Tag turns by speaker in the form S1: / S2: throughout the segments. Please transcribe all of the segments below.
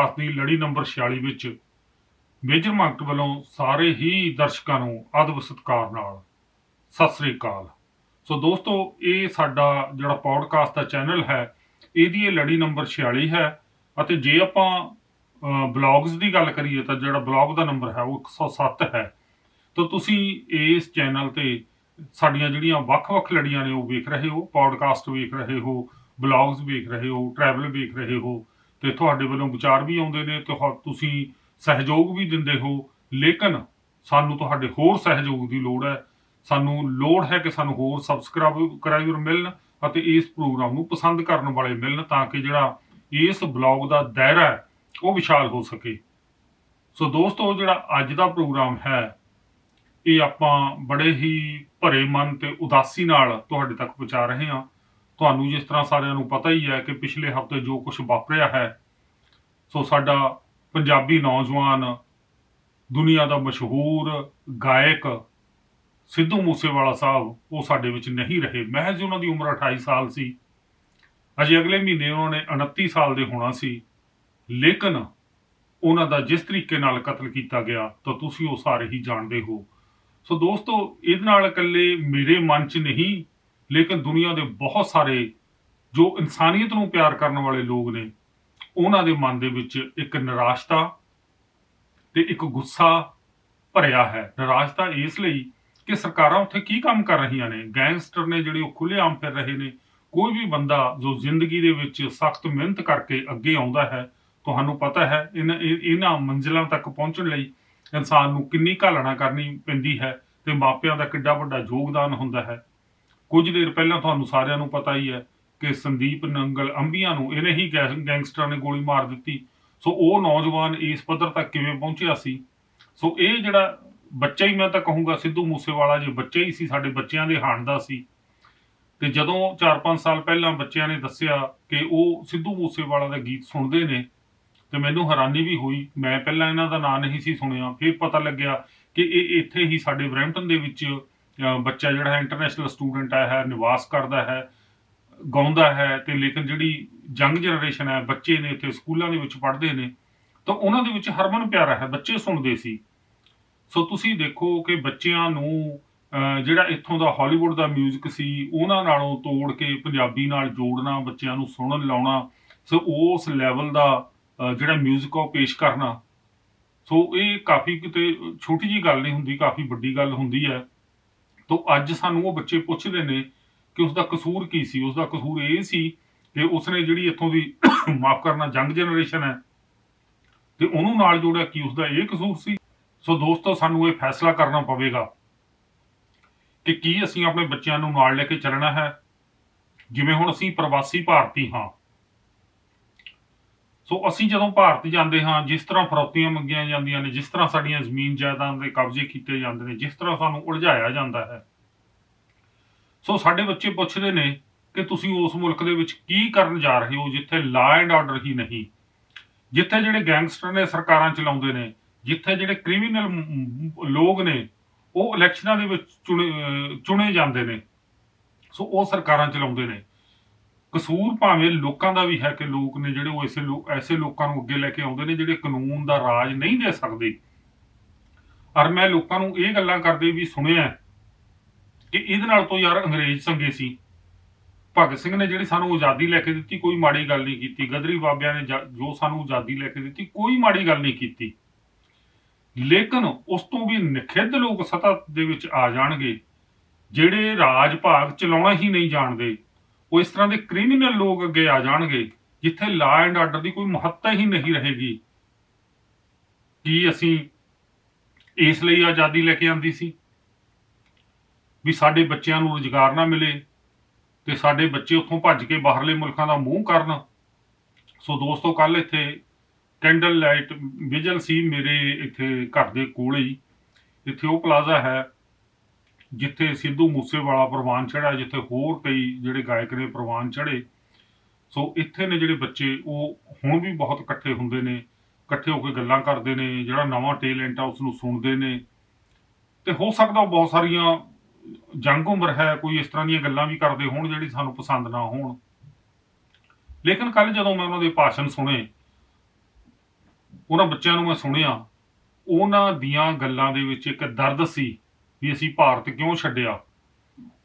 S1: Podcast ਦੀ ਲੜੀ number 46 ਵਿੱਚ major market ਵੱਲੋਂ ਸਾਰੇ ਹੀ ਦਰਸ਼ਕਾਂ ਨੂੰ ਅਦਬ ਸਤਿਕਾਰ ਨਾਲ ਸਤਿ ਸ੍ਰੀ ਅਕਾਲ। ਸੋ ਦੋਸਤੋ, ਇਹ ਸਾਡਾ ਜਿਹੜਾ ਪੌਡਕਾਸਟ ਦਾ ਚੈਨਲ ਹੈ, ਇਹਦੀ ਇਹ ਲੜੀ ਨੰਬਰ 46 ਹੈ। ਅਤੇ ਜੇ ਆਪਾਂ ਬਲੌਗਸ ਦੀ ਗੱਲ ਕਰੀਏ ਤਾਂ ਜਿਹੜਾ ਬਲੌਗ ਦਾ ਨੰਬਰ ਹੈ ਉਹ 107 ਹੈ। ਤਾਂ ਤੁਸੀਂ ਇਸ ਚੈਨਲ ਤੇ ਸਾਡੀਆਂ ਜਿਹੜੀਆਂ ਵੱਖ-ਵੱਖ ਲੜੀਆਂ ਨੇ ਉਹ ਵੇਖ ਰਹੇ ਹੋ, ਪੌਡਕਾਸਟ ਵੇਖ ਰਹੇ ਹੋ, ਬਲੌਗਸ ਵੇਖ ਰਹੇ ਹੋ, ਟਰੈਵਲ ਵੇਖ ਰਹੇ ਹੋ, ਤੇ ਤੁਹਾਡੇ ਵੱਲੋਂ ਵਿਚਾਰ ਵੀ ਆਉਂਦੇ ਨੇ ਤੇ ਤੁਸੀਂ ਸਹਿਯੋਗ ਵੀ ਦਿੰਦੇ ਹੋ। ਲੇਕਿਨ ਸਾਨੂੰ ਤੁਹਾਡੇ ਹੋਰ ਸਹਿਯੋਗ ਦੀ ਲੋੜ ਹੈ। ਸਾਨੂੰ ਲੋੜ ਹੈ ਕਿ ਸਾਨੂੰ ਹੋਰ ਸਬਸਕ੍ਰਾਈਬਰ ਮਿਲਣ ਅਤੇ ਇਸ ਪ੍ਰੋਗਰਾਮ ਨੂੰ ਪਸੰਦ ਕਰਨ ਵਾਲੇ ਮਿਲਣ, ਤਾਂ ਕਿ ਜਿਹੜਾ ਇਸ ਬਲੌਗ ਦਾ ਦਾਇਰਾ ਹੈ ਉਹ ਵਿਸ਼ਾਲ ਹੋ ਸਕੇ। ਸੋ ਦੋਸਤੋ, ਜਿਹੜਾ ਅੱਜ ਦਾ ਪ੍ਰੋਗਰਾਮ ਹੈ ਇਹ ਆਪਾਂ ਬੜੇ ਹੀ ਭਰੇ ਮਨ ਤੇ ਉਦਾਸੀ ਨਾਲ ਤੁਹਾਡੇ ਤੱਕ ਪਹੁੰਚਾ ਰਹੇ ਹਾਂ। ਤੁਹਾਨੂੰ ਜਿਸ ਤਰ੍ਹਾਂ ਸਾਰਿਆਂ ਨੂੰ ਪਤਾ ਹੀ ਹੈ ਕਿ ਪਿਛਲੇ ਹਫ਼ਤੇ ਜੋ ਕੁਝ ਵਾਪਰਿਆ ਹੈ, ਸੋ ਸਾਡਾ ਪੰਜਾਬੀ ਨੌਜਵਾਨ, ਦੁਨੀਆ ਦਾ ਮਸ਼ਹੂਰ ਗਾਇਕ ਸਿੱਧੂ ਮੂਸੇਵਾਲਾ ਸਾਹਿਬ, ਉਹ ਸਾਡੇ ਵਿੱਚ ਨਹੀਂ ਰਹੇ। ਮਹਿਜ਼ ਉਹਨਾਂ ਦੀ ਉਮਰ 28 ਸਾਲ ਸੀ। ਅਜੇ ਅਗਲੇ ਮਹੀਨੇ ਉਹਨਾਂ ਨੇ 29 ਸਾਲ ਦੇ ਹੋਣਾ ਸੀ। ਲੇਕਿਨ ਉਹਨਾਂ ਦਾ ਜਿਸ ਤਰੀਕੇ ਨਾਲ ਕਤਲ ਕੀਤਾ ਗਿਆ ਤਾਂ ਤੁਸੀਂ ਉਹ ਸਾਰੇ ਹੀ ਜਾਣਦੇ ਹੋ। ਸੋ ਦੋਸਤੋ, ਇਹਦੇ ਨਾਲ ਇਕੱਲੇ ਮੇਰੇ ਮਨ 'ਚ ਨਹੀਂ, ਲੇਕਿਨ ਦੁਨੀਆ ਦੇ ਬਹੁਤ ਸਾਰੇ ਜੋ ਇਨਸਾਨੀਅਤ ਨੂੰ ਪਿਆਰ ਕਰਨ ਵਾਲੇ ਲੋਕ ਨੇ, ਉਹਨਾਂ ਦੇ ਮਨ ਦੇ ਵਿੱਚ ਇੱਕ ਨਿਰਾਸ਼ਤਾ ਤੇ ਇੱਕ ਗੁੱਸਾ ਭਰਿਆ ਹੈ। ਨਿਰਾਸ਼ਤਾ ਇਸ ਲਈ ਕਿ ਸਰਕਾਰਾਂ ਉੱਥੇ ਕੀ ਕੰਮ ਕਰ ਰਹੀਆਂ ਨੇ। ਗੈਂਗਸਟਰ ਨੇ ਜਿਹੜੇ ਉਹ ਖੁੱਲ੍ਹੇਆਮ ਫਿਰ ਰਹੇ ਨੇ। ਕੋਈ ਵੀ ਬੰਦਾ ਜੋ ਜ਼ਿੰਦਗੀ ਦੇ ਵਿੱਚ ਸਖਤ ਮਿਹਨਤ ਕਰਕੇ ਅੱਗੇ ਆਉਂਦਾ ਹੈ, ਤੁਹਾਨੂੰ ਪਤਾ ਹੈ ਇਹਨਾਂ ਮੰਜ਼ਿਲਾਂ ਤੱਕ ਪਹੁੰਚਣ ਲਈ ਇਨਸਾਨ ਨੂੰ ਕਿੰਨੀ ਘਾਲਣਾ ਕਰਨੀ ਪੈਂਦੀ ਹੈ ਤੇ ਮਾਪਿਆਂ ਦਾ ਕਿੱਡਾ ਵੱਡਾ ਯੋਗਦਾਨ ਹੁੰਦਾ ਹੈ। ਕੁਝ ਦੇਰ ਪਹਿਲਾਂ ਤੁਹਾਨੂੰ ਸਾਰਿਆਂ ਨੂੰ ਪਤਾ ਹੀ ਹੈ ਕਿ ਸੰਦੀਪ ਨੰਗਲ ਅੰਬੀਆਂ ਨੂੰ ਇਹਨੇ ਹੀ ਗੈਂਗਸਟਰਾਂ ਨੇ ਗੋਲੀ ਮਾਰ ਦਿੱਤੀ। ਸੋ ਉਹ ਨੌਜਵਾਨ ਇਸ ਪੱਧਰ ਤੱਕ ਕਿਵੇਂ ਪਹੁੰਚਿਆ ਸੀ। ਸੋ ਇਹ ਜਿਹੜਾ ਬੱਚਾ ਹੀ, ਮੈਂ ਤਾਂ ਕਹੂੰਗਾ ਸਿੱਧੂ ਮੂਸੇਵਾਲਾ ਜੇ ਬੱਚਾ ਹੀ ਸੀ, ਸਾਡੇ ਬੱਚਿਆਂ ਦੇ ਹਾਣ ਦਾ ਸੀ। ਤੇ ਜਦੋਂ 4-5 ਸਾਲ ਪਹਿਲਾਂ ਬੱਚਿਆਂ ਨੇ ਦੱਸਿਆ ਕਿ ਉਹ ਸਿੱਧੂ ਮੂਸੇਵਾਲਾ ਦਾ ਗੀਤ ਸੁਣਦੇ ਨੇ, ਤੇ ਮੈਨੂੰ ਹੈਰਾਨੀ ਵੀ ਹੋਈ। ਮੈਂ ਪਹਿਲਾਂ ਇਹਨਾਂ ਦਾ ਨਾਂ ਨਹੀਂ ਸੀ ਸੁਣਿਆ। ਫਿਰ ਪਤਾ ਲੱਗਿਆ ਕਿ ਇਹ ਇੱਥੇ ਹੀ ਸਾਡੇ ਬਰੈਂਪਟਨ ਦੇ ਵਿੱਚ ਬੱਚਾ ਜਿਹੜਾ ਹੈ, ਇੰਟਰਨੈਸ਼ਨਲ ਸਟੂਡੈਂਟ ਆਇਆ ਹੈ, ਨਿਵਾਸ ਕਰਦਾ ਹੈ, ਗਾਉਂਦਾ ਹੈ। ਤੇ ਲੇਕਿਨ ਜਿਹੜੀ ਯੰਗ ਜਨਰੇਸ਼ਨ ਹੈ, ਬੱਚੇ ਨੇ, ਇੱਥੇ ਸਕੂਲਾਂ ਦੇ ਵਿੱਚ ਪੜ੍ਹਦੇ ਨੇ, ਤਾਂ ਉਹਨਾਂ ਦੇ ਵਿੱਚ ਹਰਮਨ ਪਿਆਰਾ ਹੈ, ਬੱਚੇ ਸੁਣਦੇ ਸੀ। ਸੋ ਤੁਸੀਂ ਦੇਖੋ ਕਿ ਬੱਚਿਆਂ ਨੂੰ ਜਿਹੜਾ ਇੱਥੋਂ ਦਾ ਹਾਲੀਵੁੱਡ ਦਾ ਮਿਊਜ਼ਿਕ ਸੀ, ਉਹਨਾਂ ਨਾਲੋਂ ਤੋੜ ਕੇ ਪੰਜਾਬੀ ਨਾਲ ਜੋੜਨਾ, ਬੱਚਿਆਂ ਨੂੰ ਸੁਣਨ ਲਾਉਣਾ, ਸੋ ਉਸ ਲੈਵਲ ਦਾ ਜਿਹੜਾ ਮਿਊਜ਼ਿਕ ਉਹ ਪੇਸ਼ ਕਰਨਾ। ਸੋ ਇਹ ਕਾਫੀ ਕਿਤੇ ਛੋਟੀ ਜਿਹੀ ਗੱਲ ਨਹੀਂ ਹੁੰਦੀ, ਕਾਫੀ ਵੱਡੀ ਗੱਲ ਹੁੰਦੀ ਹੈ। ਤਾਂ ਅੱਜ ਸਾਨੂੰ ਉਹ ਬੱਚੇ ਪੁੱਛਦੇ ਨੇ ਕਿ ਉਸਦਾ ਕਸੂਰ ਕੀ ਸੀ। ਉਸਦਾ ਕਸੂਰ ਇਹ ਸੀ ਕਿ ਉਸਨੇ ਜਿਹੜੀ ਇੱਥੋਂ ਦੀ ਮਾਫ ਕਰਨਾ ਯੰਗ ਜਨਰੇਸ਼ਨ ਹੈ ਤੇ ਉਹਨੂੰ ਨਾਲ ਜੋੜਿਆ, ਕੀ ਉਸਦਾ ਇਹ ਕਸੂਰ ਸੀ। ਸੋ ਦੋਸਤੋ, ਸਾਨੂੰ ਇਹ ਫੈਸਲਾ ਕਰਨਾ ਪਵੇਗਾ ਕਿ ਕੀ ਅਸੀਂ ਆਪਣੇ ਬੱਚਿਆਂ ਨੂੰ ਨਾਲ ਲੈ ਕੇ ਚੱਲਣਾ ਹੈ। ਜਿਵੇਂ ਹੁਣ ਅਸੀਂ ਪ੍ਰਵਾਸੀ ਭਾਰਤੀ ਹਾਂ, ਸੋ ਅਸੀਂ ਜਦੋਂ ਭਾਰਤ ਜਾਂਦੇ ਹਾਂ, ਜਿਸ ਤਰ੍ਹਾਂ ਫਰੌਤੀਆਂ ਮੰਗੀਆਂ ਜਾਂਦੀਆਂ ਨੇ, ਜਿਸ ਤਰ੍ਹਾਂ ਸਾਡੀਆਂ ਜ਼ਮੀਨ ਜਾਇਦਾਦ ਦੇ ਕਬਜ਼ੇ ਕੀਤੇ ਜਾਂਦੇ ਨੇ, ਜਿਸ ਤਰ੍ਹਾਂ ਸਾਨੂੰ ਉਲਝਾਇਆ ਜਾਂਦਾ ਹੈ, ਸੋ ਸਾਡੇ ਬੱਚੇ ਪੁੱਛਦੇ ਨੇ ਕਿ ਤੁਸੀਂ ਉਸ ਮੁਲਕ ਦੇ ਵਿੱਚ ਕੀ ਕਰਨ ਜਾ ਰਹੇ ਹੋ ਜਿੱਥੇ ਲਾ ਐਂਡ ਆਰਡਰ ਹੀ ਨਹੀਂ, ਜਿੱਥੇ ਜਿਹੜੇ ਗੈਂਗਸਟਰ ਨੇ ਸਰਕਾਰਾਂ ਚਲਾਉਂਦੇ ਨੇ, ਜਿੱਥੇ ਜਿਹੜੇ ਕ੍ਰਿਮੀਨਲ ਲੋਕ ਨੇ ਉਹ ਇਲੈਕਸ਼ਨਾਂ ਦੇ ਵਿੱਚ ਚੁਣੇ ਜਾਂਦੇ ਨੇ, ਸੋ ਉਹ ਸਰਕਾਰਾਂ ਚਲਾਉਂਦੇ ਨੇ। ਕਸੂਰ ਭਾਵੇਂ ਲੋਕਾਂ ਦਾ ਵੀ ਹੈ ਕਿ ਲੋਕ ਨੇ ਜਿਹੜੇ ਉਹ ਐਸੇ ਲੋਕਾਂ ਨੂੰ ਅੱਗੇ ਲੈ ਕੇ ਆਉਂਦੇ ਨੇ ਜਿਹੜੇ ਕਾਨੂੰਨ ਦਾ ਰਾਜ ਨਹੀਂ ਦੇ ਸਕਦੇ। ਔਰ ਮੈਂ ਲੋਕਾਂ ਨੂੰ ਇਹ ਗੱਲਾਂ ਕਰਦੇ ਵੀ ਸੁਣਿਆ ਕਿ ਇਹਦੇ ਨਾਲ ਤੋਂ ਯਾਰ ਅੰਗਰੇਜ਼ ਚੰਗੇ ਸੀ। ਭਗਤ ਸਿੰਘ ਨੇ ਜਿਹੜੀ ਸਾਨੂੰ ਆਜ਼ਾਦੀ ਲੈ ਕੇ ਦਿੱਤੀ, ਕੋਈ ਮਾੜੀ ਗੱਲ ਨਹੀਂ ਕੀਤੀ। ਗਦਰੀ ਬਾਬਿਆਂ ਨੇ ਜੋ ਸਾਨੂੰ ਆਜ਼ਾਦੀ ਲੈ ਕੇ ਦਿੱਤੀ, ਕੋਈ ਮਾੜੀ ਗੱਲ ਨਹੀਂ ਕੀਤੀ। ਲੇਕਿਨ ਉਸ ਤੋਂ ਵੀ ਨਿਖਿੱਧ ਲੋਕ ਸੱਤਾ ਦੇ ਵਿੱਚ ਆ ਜਾਣਗੇ, ਜਿਹੜੇ ਰਾਜ ਭਾਗ ਚਲਾਉਣਾ ਹੀ ਨਹੀਂ ਜਾਣਦੇ। ਉਹ ਇਸ ਤਰ੍ਹਾਂ ਦੇ ਕ੍ਰਿਮੀਨਲ ਲੋਕ ਅੱਗੇ ਆ ਜਾਣਗੇ ਜਿੱਥੇ ਲਾ ਐਂਡ ਆਰਡਰ ਦੀ ਕੋਈ ਮਹੱਤਤਾ ਹੀ ਨਹੀਂ ਰਹੇਗੀ। ਕੀ ਅਸੀਂ ਇਸ ਲਈ ਆਜ਼ਾਦੀ ਲੈ ਕੇ ਆਂਦੀ ਸੀ ਵੀ ਸਾਡੇ ਬੱਚਿਆਂ ਨੂੰ ਰੁਜ਼ਗਾਰ ਨਾ ਮਿਲੇ ਤੇ ਸਾਡੇ ਬੱਚੇ ਉੱਥੋਂ ਭੱਜ ਕੇ ਬਾਹਰਲੇ ਮੁਲਕਾਂ ਦਾ ਮੂੰਹ ਕਰਨ। ਸੋ ਦੋਸਤੋ, ਕੱਲ ਇੱਥੇ ਕੈਂਡਲ ਲਾਈਟ ਵਿਜਲ ਸੀ ਮੇਰੇ ਇੱਥੇ ਘਰ ਦੇ ਕੋਲ ਹੀ। ਇੱਥੇ ਉਹ ਪਲਾਜ਼ਾ ਹੈ ਜਿੱਥੇ ਸਿੱਧੂ ਮੂਸੇਵਾਲਾ ਪ੍ਰਵਾਨ ਚੜ੍ਹਿਆ, ਜਿੱਥੇ ਹੋਰ ਕਈ ਜਿਹੜੇ ਗਾਇਕ ਨੇ ਪ੍ਰਵਾਨ ਚੜ੍ਹੇ। ਸੋ ਇੱਥੇ ਨੇ ਜਿਹੜੇ ਬੱਚੇ ਉਹ ਹੁਣ ਵੀ ਬਹੁਤ ਇਕੱਠੇ ਹੁੰਦੇ ਨੇ, ਇਕੱਠੇ ਹੋ ਕੇ ਗੱਲਾਂ ਕਰਦੇ ਨੇ, ਜਿਹੜਾ ਨਵਾਂ ਟੇਲੈਂਟ ਆ ਉਸ ਨੂੰ ਸੁਣਦੇ ਨੇ। ਤੇ ਹੋ ਸਕਦਾ ਬਹੁਤ ਸਾਰੀਆਂ ਜੰਗ ਉਮਰ ਹੈ, ਕੋਈ ਇਸ ਤਰ੍ਹਾਂ ਦੀਆਂ ਗੱਲਾਂ ਵੀ ਕਰਦੇ ਹੋਣ ਜਿਹੜੀ ਸਾਨੂੰ ਪਸੰਦ ਨਾ ਹੋਣ। ਲੇਕਿਨ ਕੱਲ ਜਦੋਂ ਮੈਂ ਉਹਨਾਂ ਦੇ ਭਾਸ਼ਣ ਸੁਣੇ ਉਹਨਾਂ ਬੱਚਿਆਂ ਨੂੰ ਮੈਂ ਸੁਣਿਆ, ਉਹਨਾਂ ਦੀਆਂ ਗੱਲਾਂ ਦੇ ਵਿੱਚ ਇੱਕ ਦਰਦ ਸੀ ਵੀ ਅਸੀਂ ਭਾਰਤ ਕਿਉਂ ਛੱਡਿਆ।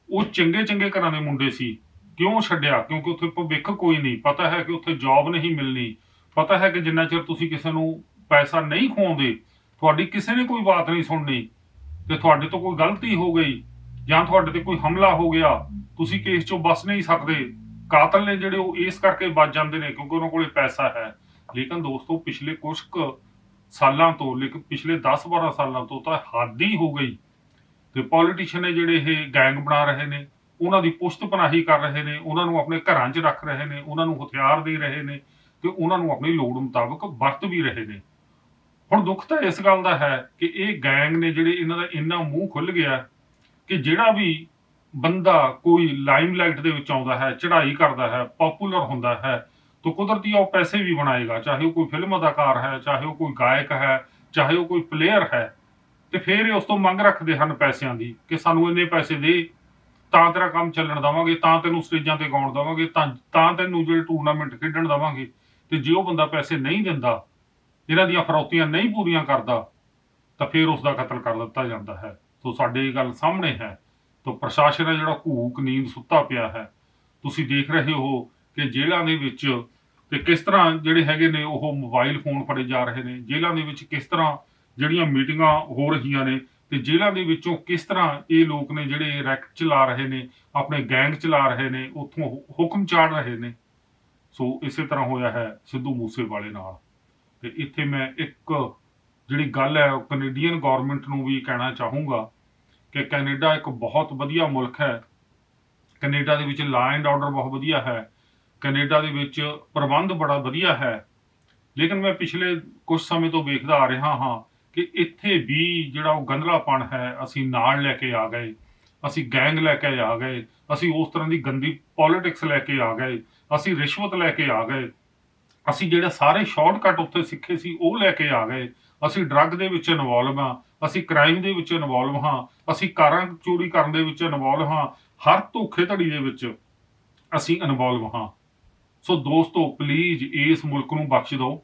S1: ਉਹ ਚੰਗੇ ਚੰਗੇ ਘਰਾਂ ਦੇ ਮੁੰਡੇ ਸੀ। ਕਿਉਂ ਛੱਡਿਆ? ਕਿਉਂਕਿ ਉੱਥੇ ਭਵਿੱਖ ਕੋਈ ਨਹੀਂ, ਪਤਾ ਹੈ ਕਿ ਉੱਥੇ ਜੌਬ ਨਹੀਂ ਮਿਲਣੀ, ਪਤਾ ਹੈ ਕਿ ਜਿੰਨਾ ਚਿਰ ਤੁਸੀਂ ਕਿਸੇ ਨੂੰ ਪੈਸਾ ਨਹੀਂ ਖਵਾਉਂਦੇ, ਤੁਹਾਡੀ ਕਿਸੇ ਨੇ ਕੋਈ ਬਾਤ ਨਹੀਂ ਸੁਣਨੀ। ਤੇ ਤੁਹਾਡੇ ਤੋਂ ਕੋਈ ਗਲਤੀ ਹੋ ਗਈ ਜਾਂ ਤੁਹਾਡੇ ਤੇ ਕੋਈ ਹਮਲਾ ਹੋ ਗਿਆ, ਤੁਸੀਂ ਕੇਸ ਚੋਂ ਬਚ ਨਹੀਂ ਸਕਦੇ। ਕਾਤਲ ਨੇ ਜਿਹੜੇ ਉਹ ਇਸ ਕਰਕੇ ਬਚ ਜਾਂਦੇ ਨੇ ਕਿਉਂਕਿ ਉਹਨਾਂ ਕੋਲੇ ਪੈਸਾ ਹੈ। ਲੇਕਿਨ ਦੋਸਤੋ ਪਿਛਲੇ ਕੁਝ ਕੁ ਸਾਲਾਂ ਤੋਂ, ਲੇਕਿਨ ਪਿਛਲੇ 10-12 ਸਾਲਾਂ ਤੋਂ ਤਾਂ ਹੱਦ ਹੀ ਹੋ ਗਈ। ਤੇ ਪੋਲੀਟੀਸ਼ੀਅਨ ਨੇ ਜਿਹੜੇ ਇਹ ਗੈਂਗ ਬਣਾ ਰਹੇ ਨੇ, ਉਹਨਾਂ ਦੀ ਪੁਸ਼ਤ ਪਨਾਹੀ ਕਰ ਰਹੇ ਨੇ, ਉਹਨਾਂ ਨੂੰ ਆਪਣੇ ਘਰਾਂ 'ਚ ਰੱਖ ਰਹੇ ਨੇ, ਉਹਨਾਂ ਨੂੰ ਹਥਿਆਰ ਦੇ ਰਹੇ ਨੇ ਤੇ ਉਹਨਾਂ ਨੂੰ ਆਪਣੀ ਲੋੜ ਮੁਤਾਬਕ ਵਰਤ ਵੀ ਰਹੇ ਨੇ। ਹੁਣ ਦੁੱਖ ਤਾਂ ਇਸ ਗੱਲ ਦਾ ਹੈ ਕਿ ਇਹ ਗੈਂਗ ਨੇ ਜਿਹੜੇ, ਇਹਨਾਂ ਦਾ ਇੰਨਾ ਮੂੰਹ ਖੁੱਲ ਗਿਆ ਕਿ ਜਿਹੜਾ ਵੀ ਬੰਦਾ ਕੋਈ ਲਾਈਮਲਾਈਟ ਦੇ ਵਿੱਚ ਆਉਂਦਾ ਹੈ, ਚੜ੍ਹਾਈ ਕਰਦਾ ਹੈ, ਪੋਪੂਲਰ ਹੁੰਦਾ ਹੈ, ਤਾਂ ਕੁਦਰਤੀ ਉਹ ਪੈਸੇ ਵੀ ਬਣਾਏਗਾ। ਚਾਹੇ ਉਹ ਕੋਈ ਫਿਲਮ ਅਦਾਕਾਰ ਹੈ, ਚਾਹੇ ਉਹ ਕੋਈ ਗਾਇਕ ਹੈ, ਚਾਹੇ ਉਹ ਕੋਈ ਪਲੇਅਰ ਹੈ। ਤੇ ਫਿਰ ਇਹ ਉਸ ਤੋਂ ਮੰਗ ਰੱਖਦੇ ਹਨ ਪੈਸਿਆਂ ਦੀ ਕਿ ਸਾਨੂੰ ਇੰਨੇ ਪੈਸੇ ਦੇ, ਤਾਂ ਤੇਰਾ ਕੰਮ ਚੱਲਣ ਦੇਵਾਂਗੇ, ਤਾਂ ਤੈਨੂੰ ਸਟੇਜਾਂ ਤੇ ਗਾਉਣ ਦੇਵਾਂਗੇ, ਤਾਂ ਤੈਨੂੰ ਜਿਹੜੇ ਟੂਰਨਾਮੈਂਟ ਖੇਡਣ ਦੇਵਾਂਗੇ। ਤੇ ਜੇ ਉਹ ਬੰਦਾ ਪੈਸੇ ਨਹੀਂ ਦਿੰਦਾ, ਇਹਨਾਂ ਦੀਆਂ ਫਰੌਤੀਆਂ ਨਹੀਂ ਪੂਰੀਆਂ ਕਰਦਾ, ਤਾਂ ਫਿਰ ਉਸ ਦਾ ਕਤਲ ਕਰ ਦਿੱਤਾ ਜਾਂਦਾ ਹੈ। ਸੋ ਸਾਡੇ ਇਹ ਗੱਲ ਸਾਹਮਣੇ ਹੈ। ਤਾਂ ਪ੍ਰਸ਼ਾਸਨ ਹੈ ਜਿਹੜਾ ਘੂਕ ਨੀਂਦ ਸੁੱਤਾ ਪਿਆ ਹੈ। ਤੁਸੀਂ ਦੇਖ ਰਹੇ ਹੋ ਕਿ ਜੇਲ੍ਹਾਂ ਦੇ ਵਿੱਚ ਤੇ ਕਿਸ ਤਰ੍ਹਾਂ ਜਿਹੜੇ ਹੈਗੇ ਨੇ ਉਹ ਮੋਬਾਈਲ ਫੋਨ ਫੜੇ ਜਾ ਰਹੇ ਨੇ। ਜੇਲ੍ਹਾਂ ਦੇ ਵਿੱਚ ਕਿਸ ਤਰ੍ਹਾਂ ਜਿਹੜੀਆਂ ਮੀਟਿੰਗਾਂ ਹੋ ਰਹੀਆਂ ਨੇ ਤੇ ਜੇਲ੍ਹਾਂ ਦੇ ਵਿੱਚੋਂ ਕਿਸ ਤਰ੍ਹਾਂ ਇਹ ਲੋਕ ਨੇ ਜਿਹੜੇ ਰੈਕਟ ਚਲਾ ਰਹੇ ਨੇ, ਆਪਣੇ ਗੈਂਗ ਚਲਾ ਰਹੇ ਨੇ, ਉੱਥੋਂ ਹੁਕਮ ਚਾੜ ਰਹੇ ਨੇ। ਸੋ ਇਸੇ ਤਰ੍ਹਾਂ ਹੋਇਆ ਹੈ ਸਿੱਧੂ ਮੂਸੇਵਾਲੇ ਨਾਲ। ਤੇ ਇੱਥੇ ਮੈਂ ਇੱਕ ਜਿਹੜੀ ਗੱਲ ਹੈ ਉਹ ਕੈਨੇਡੀਅਨ ਗੌਰਮੈਂਟ ਨੂੰ ਵੀ ਕਹਿਣਾ ਚਾਹੂੰਗਾ ਕਿ ਕੈਨੇਡਾ ਇੱਕ ਬਹੁਤ ਵਧੀਆ ਮੁਲਕ ਹੈ। ਕੈਨੇਡਾ ਦੇ ਵਿੱਚ ਲਾ ਐਂਡ ਆਰਡਰ ਬਹੁਤ ਵਧੀਆ ਹੈ। ਕੈਨੇਡਾ ਦੇ ਵਿੱਚ ਪ੍ਰਬੰਧ ਬੜਾ ਵਧੀਆ ਹੈ। ਲੇਕਿਨ ਮੈਂ ਪਿਛਲੇ ਕੁਝ ਸਮੇਂ ਤੋਂ ਵੇਖਦਾ ਆ ਰਿਹਾ ਹਾਂ ਕਿ ਇੱਥੇ ਵੀ ਜਿਹੜਾ ਉਹ ਗੰਧਲਾਪਣ ਹੈ ਅਸੀਂ ਨਾਲ ਲੈ ਕੇ ਆ ਗਏ। ਅਸੀਂ ਗੈਂਗ ਲੈ ਕੇ ਆ ਗਏ, ਅਸੀਂ ਉਸ ਤਰ੍ਹਾਂ ਦੀ ਗੰਦੀ ਪੋਲੀਟਿਕਸ ਲੈ ਕੇ ਆ ਗਏ, ਅਸੀਂ ਰਿਸ਼ਵਤ ਲੈ ਕੇ ਆ ਗਏ, ਅਸੀਂ ਜਿਹੜੇ ਸਾਰੇ ਸ਼ਾਰਟਕਟ ਉੱਥੇ ਸਿੱਖੇ ਸੀ ਉਹ ਲੈ ਕੇ ਆ ਗਏ। ਅਸੀਂ ਡਰੱਗ ਦੇ ਵਿੱਚ ਇਨਵੋਲਵ ਹਾਂ, ਅਸੀਂ ਕ੍ਰਾਈਮ ਦੇ ਵਿੱਚ ਇਨਵੋਲਵ ਹਾਂ, ਅਸੀਂ ਕਾਰਾਂ ਚੋਰੀ ਕਰਨ ਦੇ ਵਿੱਚ ਇਨਵੋਲਵ ਹਾਂ, ਹਰ ਧੋਖੇਧੜੀ ਦੇ ਵਿੱਚ ਅਸੀਂ ਇਨਵੋਲਵ ਹਾਂ। ਸੋ ਦੋਸਤੋ ਪਲੀਜ਼ ਇਸ ਮੁਲਕ ਨੂੰ ਬਖਸ਼ ਦਿਓ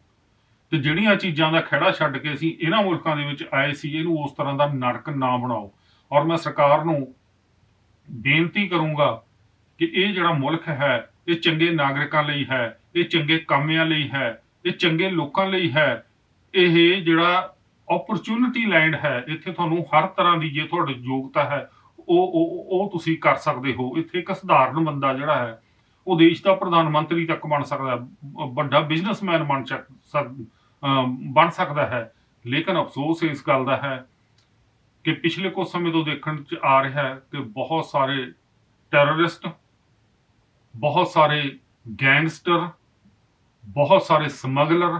S1: ਤੇ ਜਿਹੜੀਆਂ ਚੀਜ਼ਾਂ ਦਾ ਖਹਿੜਾ ਛੱਡ ਕੇ ਅਸੀਂ ਇਹਨਾਂ ਮੁਲਕਾਂ ਦੇ ਵਿੱਚ ਆਏ ਸੀ, ਇਹਨੂੰ ਉਸ ਤਰ੍ਹਾਂ ਦਾ ਨਰਕ ਨਾ ਬਣਾਓ। ਔਰ ਮੈਂ ਸਰਕਾਰ ਨੂੰ ਬੇਨਤੀ ਕਰੂੰਗਾ ਕਿ ਇਹ ਜਿਹੜਾ ਮੁਲਕ ਹੈ ਇਹ ਚੰਗੇ ਨਾਗਰਿਕਾਂ ਲਈ ਹੈ, ਇਹ ਚੰਗੇ ਕਾਮਿਆਂ ਲਈ ਹੈ, ਇਹ ਚੰਗੇ ਲੋਕਾਂ ਲਈ ਹੈ। ਇਹ ਜਿਹੜਾ ਓਪਰਚੁਨਿਟੀ ਲੈਂਡ ਹੈ, ਇੱਥੇ ਤੁਹਾਨੂੰ ਹਰ ਤਰ੍ਹਾਂ ਦੀ ਜੇ ਤੁਹਾਡੀ ਯੋਗਤਾ ਹੈ ਉਹ ਤੁਸੀਂ ਕਰ ਸਕਦੇ ਹੋ। ਇੱਥੇ ਇੱਕ ਸਧਾਰਨ ਬੰਦਾ ਜਿਹੜਾ ਹੈ ਉਹ ਦੇਸ਼ ਦਾ ਪ੍ਰਧਾਨ ਮੰਤਰੀ ਤੱਕ ਬਣ ਸਕਦਾ ਹੈ, ਵੱਡਾ ਬਿਜ਼ਨਸਮੈਨ ਬਣ ਸਕਦਾ ਹੈ। ਲੇਕਿਨ ਅਫਸੋਸ ਇਸ ਗੱਲ ਦਾ ਹੈ ਕਿ ਪਿਛਲੇ ਕੁਝ ਸਮੇਂ ਤੋਂ ਦੇਖਣ 'ਚ ਆ ਰਿਹਾ ਹੈ ਕਿ ਬਹੁਤ ਸਾਰੇ ਟੈਰਰਿਸਟ, ਬਹੁਤ ਸਾਰੇ ਗੈਂਗਸਟਰ, ਬਹੁਤ ਸਾਰੇ ਸਮਗਲਰ,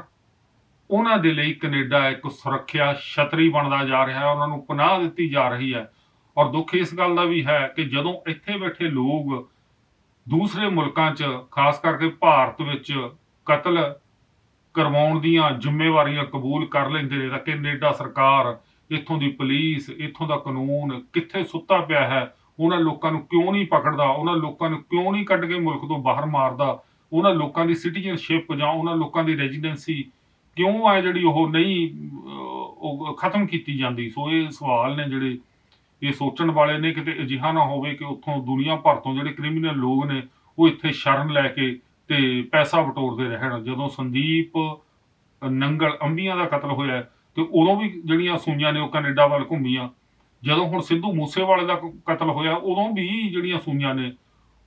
S1: ਉਹਨਾਂ ਦੇ ਲਈ ਕੈਨੇਡਾ ਇੱਕ ਸੁਰੱਖਿਆ ਛਤਰੀ ਬਣਦਾ ਜਾ ਰਿਹਾ ਹੈ, ਉਹਨਾਂ ਨੂੰ ਪਨਾਹ ਦਿੱਤੀ ਜਾ ਰਹੀ ਹੈ। ਔਰ ਦੁੱਖ ਇਸ ਗੱਲ ਦਾ ਵੀ ਹੈ ਕਿ ਜਦੋਂ ਇੱਥੇ ਬੈਠੇ ਲੋਕ ਦੂਸਰੇ ਮੁਲਕਾਂ 'ਚ, ਖਾਸ ਕਰਕੇ ਭਾਰਤ ਵਿੱਚ ਕਤਲ ਕਰਵਾਉਣ ਦੀਆਂ ਜ਼ਿੰਮੇਵਾਰੀਆਂ ਕਬੂਲ ਕਰ ਲੈਂਦੇ ਨੇ, ਤਾਂ ਕੈਨੇਡਾ ਸਰਕਾਰ, ਇੱਥੋਂ ਦੀ ਪੁਲਿਸ, ਇੱਥੋਂ ਦਾ ਕਾਨੂੰਨ ਕਿੱਥੇ ਸੁੱਤਾ ਪਿਆ ਹੈ। ਉਹਨਾਂ ਲੋਕਾਂ ਨੂੰ ਕਿਉਂ ਨਹੀਂ ਪਕੜਦਾ? ਉਹਨਾਂ ਲੋਕਾਂ ਨੂੰ ਕਿਉਂ ਨਹੀਂ ਕੱਢ ਕੇ ਮੁਲਕ ਤੋਂ ਬਾਹਰ ਮਾਰਦਾ? ਉਹਨਾਂ ਲੋਕਾਂ ਦੀ ਸਿਟੀਜ਼ਨਸ਼ਿਪ ਜਾਂ ਉਹਨਾਂ ਲੋਕਾਂ ਦੀ ਰੈਜ਼ੀਡੈਂਸੀ ਕਿਉਂ ਹੈ ਜਿਹੜੀ ਉਹ ਨਹੀਂ ਉਹ ਖਤਮ ਕੀਤੀ ਜਾਂਦੀ? ਸੋ ਇਹ ਸਵਾਲ ਨੇ ਜਿਹੜੇ ਇਹ ਸੋਚਣ ਵਾਲੇ ਨੇ। ਕਿਤੇ ਅਜਿਹਾ ਨਾ ਹੋਵੇ ਕਿ ਉੱਥੋਂ ਦੁਨੀਆ ਭਰ ਤੋਂ ਜਿਹੜੇ ਕ੍ਰਿਮੀਨਲ ਲੋਕ ਨੇ ਉਹ ਇੱਥੇ ਸ਼ਰਨ ਲੈ ਕੇ ਤੇ ਪੈਸਾ ਬਟੋਰਦੇ ਰਹਿਣ। ਜਦੋਂ ਸੰਦੀਪ ਨੰਗਲ ਅੰਬੀਆਂ ਦਾ ਕਤਲ ਹੋਇਆ ਤੇ ਉਦੋਂ ਵੀ ਜਿਹੜੀਆਂ ਸੂਈਆਂ ਨੇ ਉਹ ਕੈਨੇਡਾ ਵੱਲ ਘੁੰਮੀਆਂ। ਜਦੋਂ ਹੁਣ ਸਿੱਧੂ ਮੂਸੇਵਾਲੇ ਦਾ ਕਤਲ ਹੋਇਆ ਉਦੋਂ ਵੀ ਜਿਹੜੀਆਂ ਸੂਈਆਂ ਨੇ